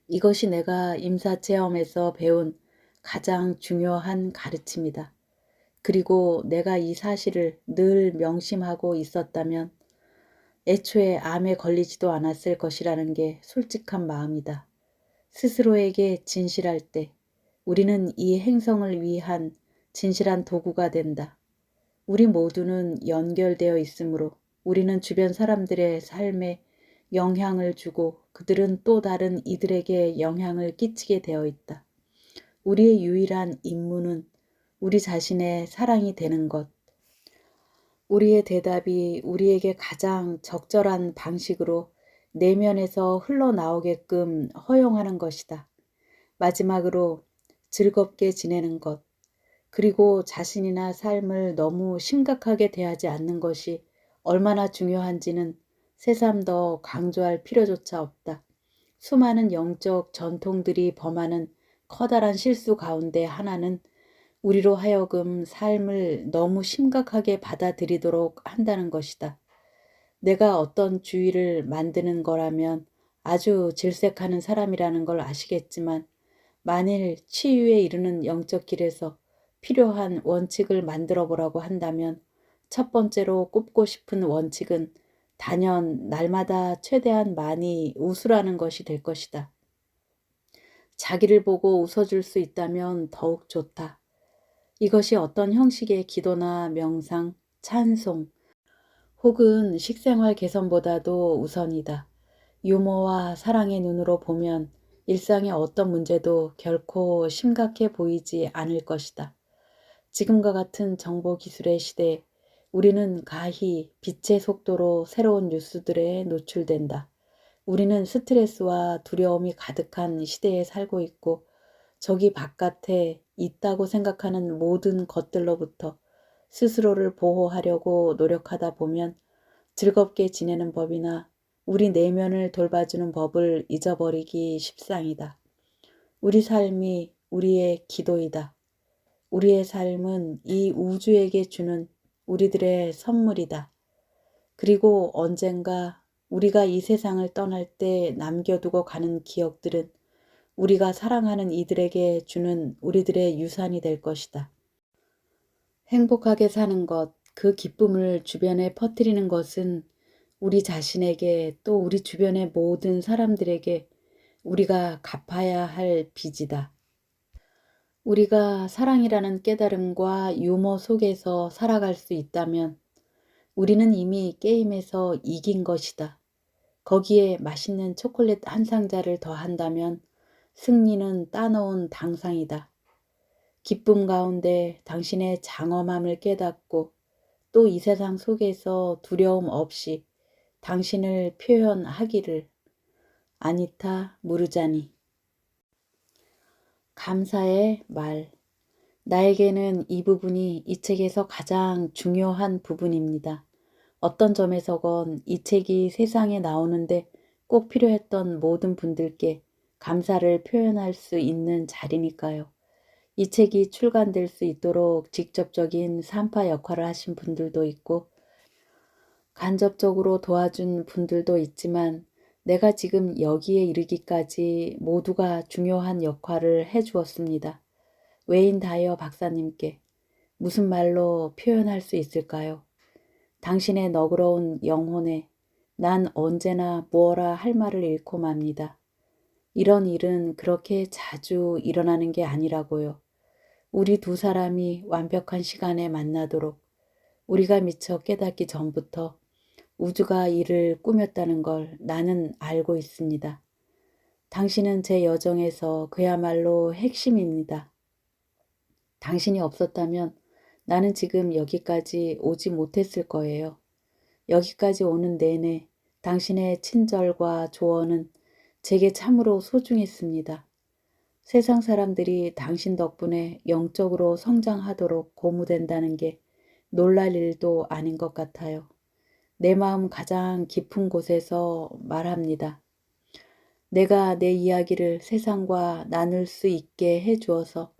이것이 내가 임사체험에서 배운 가장 중요한 가르침이다. 그리고 내가 이 사실을 늘 명심하고 있었다면 애초에 암에 걸리지도 않았을 것이라는 게 솔직한 마음이다. 스스로에게 진실할 때 우리는 이 행성을 위한 진실한 도구가 된다. 우리 모두는 연결되어 있으므로 우리는 주변 사람들의 삶에 영향을 주고 그들은 또 다른 이들에게 영향을 끼치게 되어 있다. 우리의 유일한 임무는 우리 자신의 사랑이 되는 것. 우리의 대답이 우리에게 가장 적절한 방식으로 내면에서 흘러나오게끔 허용하는 것이다. 마지막으로 즐겁게 지내는 것, 그리고 자신이나 삶을 너무 심각하게 대하지 않는 것이 얼마나 중요한지는 새삼 더 강조할 필요조차 없다. 수많은 영적 전통들이 범하는 커다란 실수 가운데 하나는 우리로 하여금 삶을 너무 심각하게 받아들이도록 한다는 것이다. 내가 어떤 주의를 만드는 거라면 아주 질색하는 사람이라는 걸 아시겠지만 만일 치유에 이르는 영적 길에서 필요한 원칙을 만들어 보라고 한다면 첫 번째로 꼽고 싶은 원칙은 단연 날마다 최대한 많이 웃으라는 것이 될 것이다. 자기를 보고 웃어줄 수 있다면 더욱 좋다. 이것이 어떤 형식의 기도나 명상, 찬송, 혹은 식생활 개선보다도 우선이다. 유머와 사랑의 눈으로 보면 일상의 어떤 문제도 결코 심각해 보이지 않을 것이다. 지금과 같은 정보기술의 시대에 우리는 가히 빛의 속도로 새로운 뉴스들에 노출된다. 우리는 스트레스와 두려움이 가득한 시대에 살고 있고 저기 바깥에 있다고 생각하는 모든 것들로부터 스스로를 보호하려고 노력하다 보면 즐겁게 지내는 법이나 우리 내면을 돌봐주는 법을 잊어버리기 십상이다. 우리 삶이 우리의 기도이다. 우리의 삶은 이 우주에게 주는 우리들의 선물이다. 그리고 언젠가 우리가 이 세상을 떠날 때 남겨두고 가는 기억들은 우리가 사랑하는 이들에게 주는 우리들의 유산이 될 것이다. 행복하게 사는 것, 그 기쁨을 주변에 퍼뜨리는 것은 우리 자신에게 또 우리 주변의 모든 사람들에게 우리가 갚아야 할 빚이다. 우리가 사랑이라는 깨달음과 유머 속에서 살아갈 수 있다면 우리는 이미 게임에서 이긴 것이다. 거기에 맛있는 초콜릿 한 상자를 더한다면 승리는 따놓은 당상이다. 기쁨 가운데 당신의 장엄함을 깨닫고 또 이 세상 속에서 두려움 없이 당신을 표현하기를. 아니타 무르자니. 감사의 말. 나에게는 이 부분이 이 책에서 가장 중요한 부분입니다. 어떤 점에서건 이 책이 세상에 나오는데 꼭 필요했던 모든 분들께 감사를 표현할 수 있는 자리니까요. 이 책이 출간될 수 있도록 직접적인 산파 역할을 하신 분들도 있고 간접적으로 도와준 분들도 있지만 내가 지금 여기에 이르기까지 모두가 중요한 역할을 해주었습니다. 웨인 다이어 박사님께 무슨 말로 표현할 수 있을까요? 당신의 너그러운 영혼에 난 언제나 무어라 할 말을 잃고 맙니다. 이런 일은 그렇게 자주 일어나는 게 아니라고요. 우리 두 사람이 완벽한 시간에 만나도록 우리가 미처 깨닫기 전부터 우주가 이를 꾸몄다는 걸 나는 알고 있습니다. 당신은 제 여정에서 그야말로 핵심입니다. 당신이 없었다면 나는 지금 여기까지 오지 못했을 거예요. 여기까지 오는 내내 당신의 친절과 조언은 제게 참으로 소중했습니다. 세상 사람들이 당신 덕분에 영적으로 성장하도록 고무된다는 게 놀랄 일도 아닌 것 같아요. 내 마음 가장 깊은 곳에서 말합니다. 내가 내 이야기를 세상과 나눌 수 있게 해주어서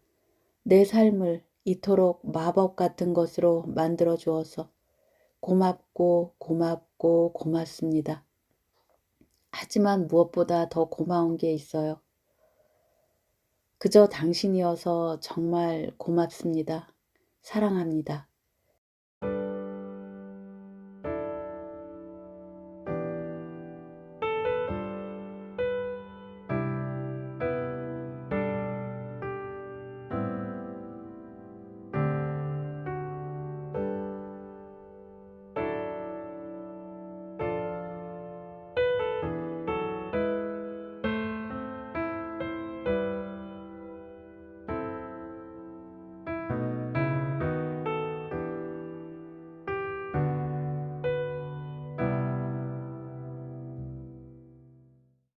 내 삶을 이토록 마법 같은 것으로 만들어 주어서 고맙고 고맙고 고맙습니다. 하지만 무엇보다 더 고마운 게 있어요. 그저 당신이어서 정말 고맙습니다. 사랑합니다.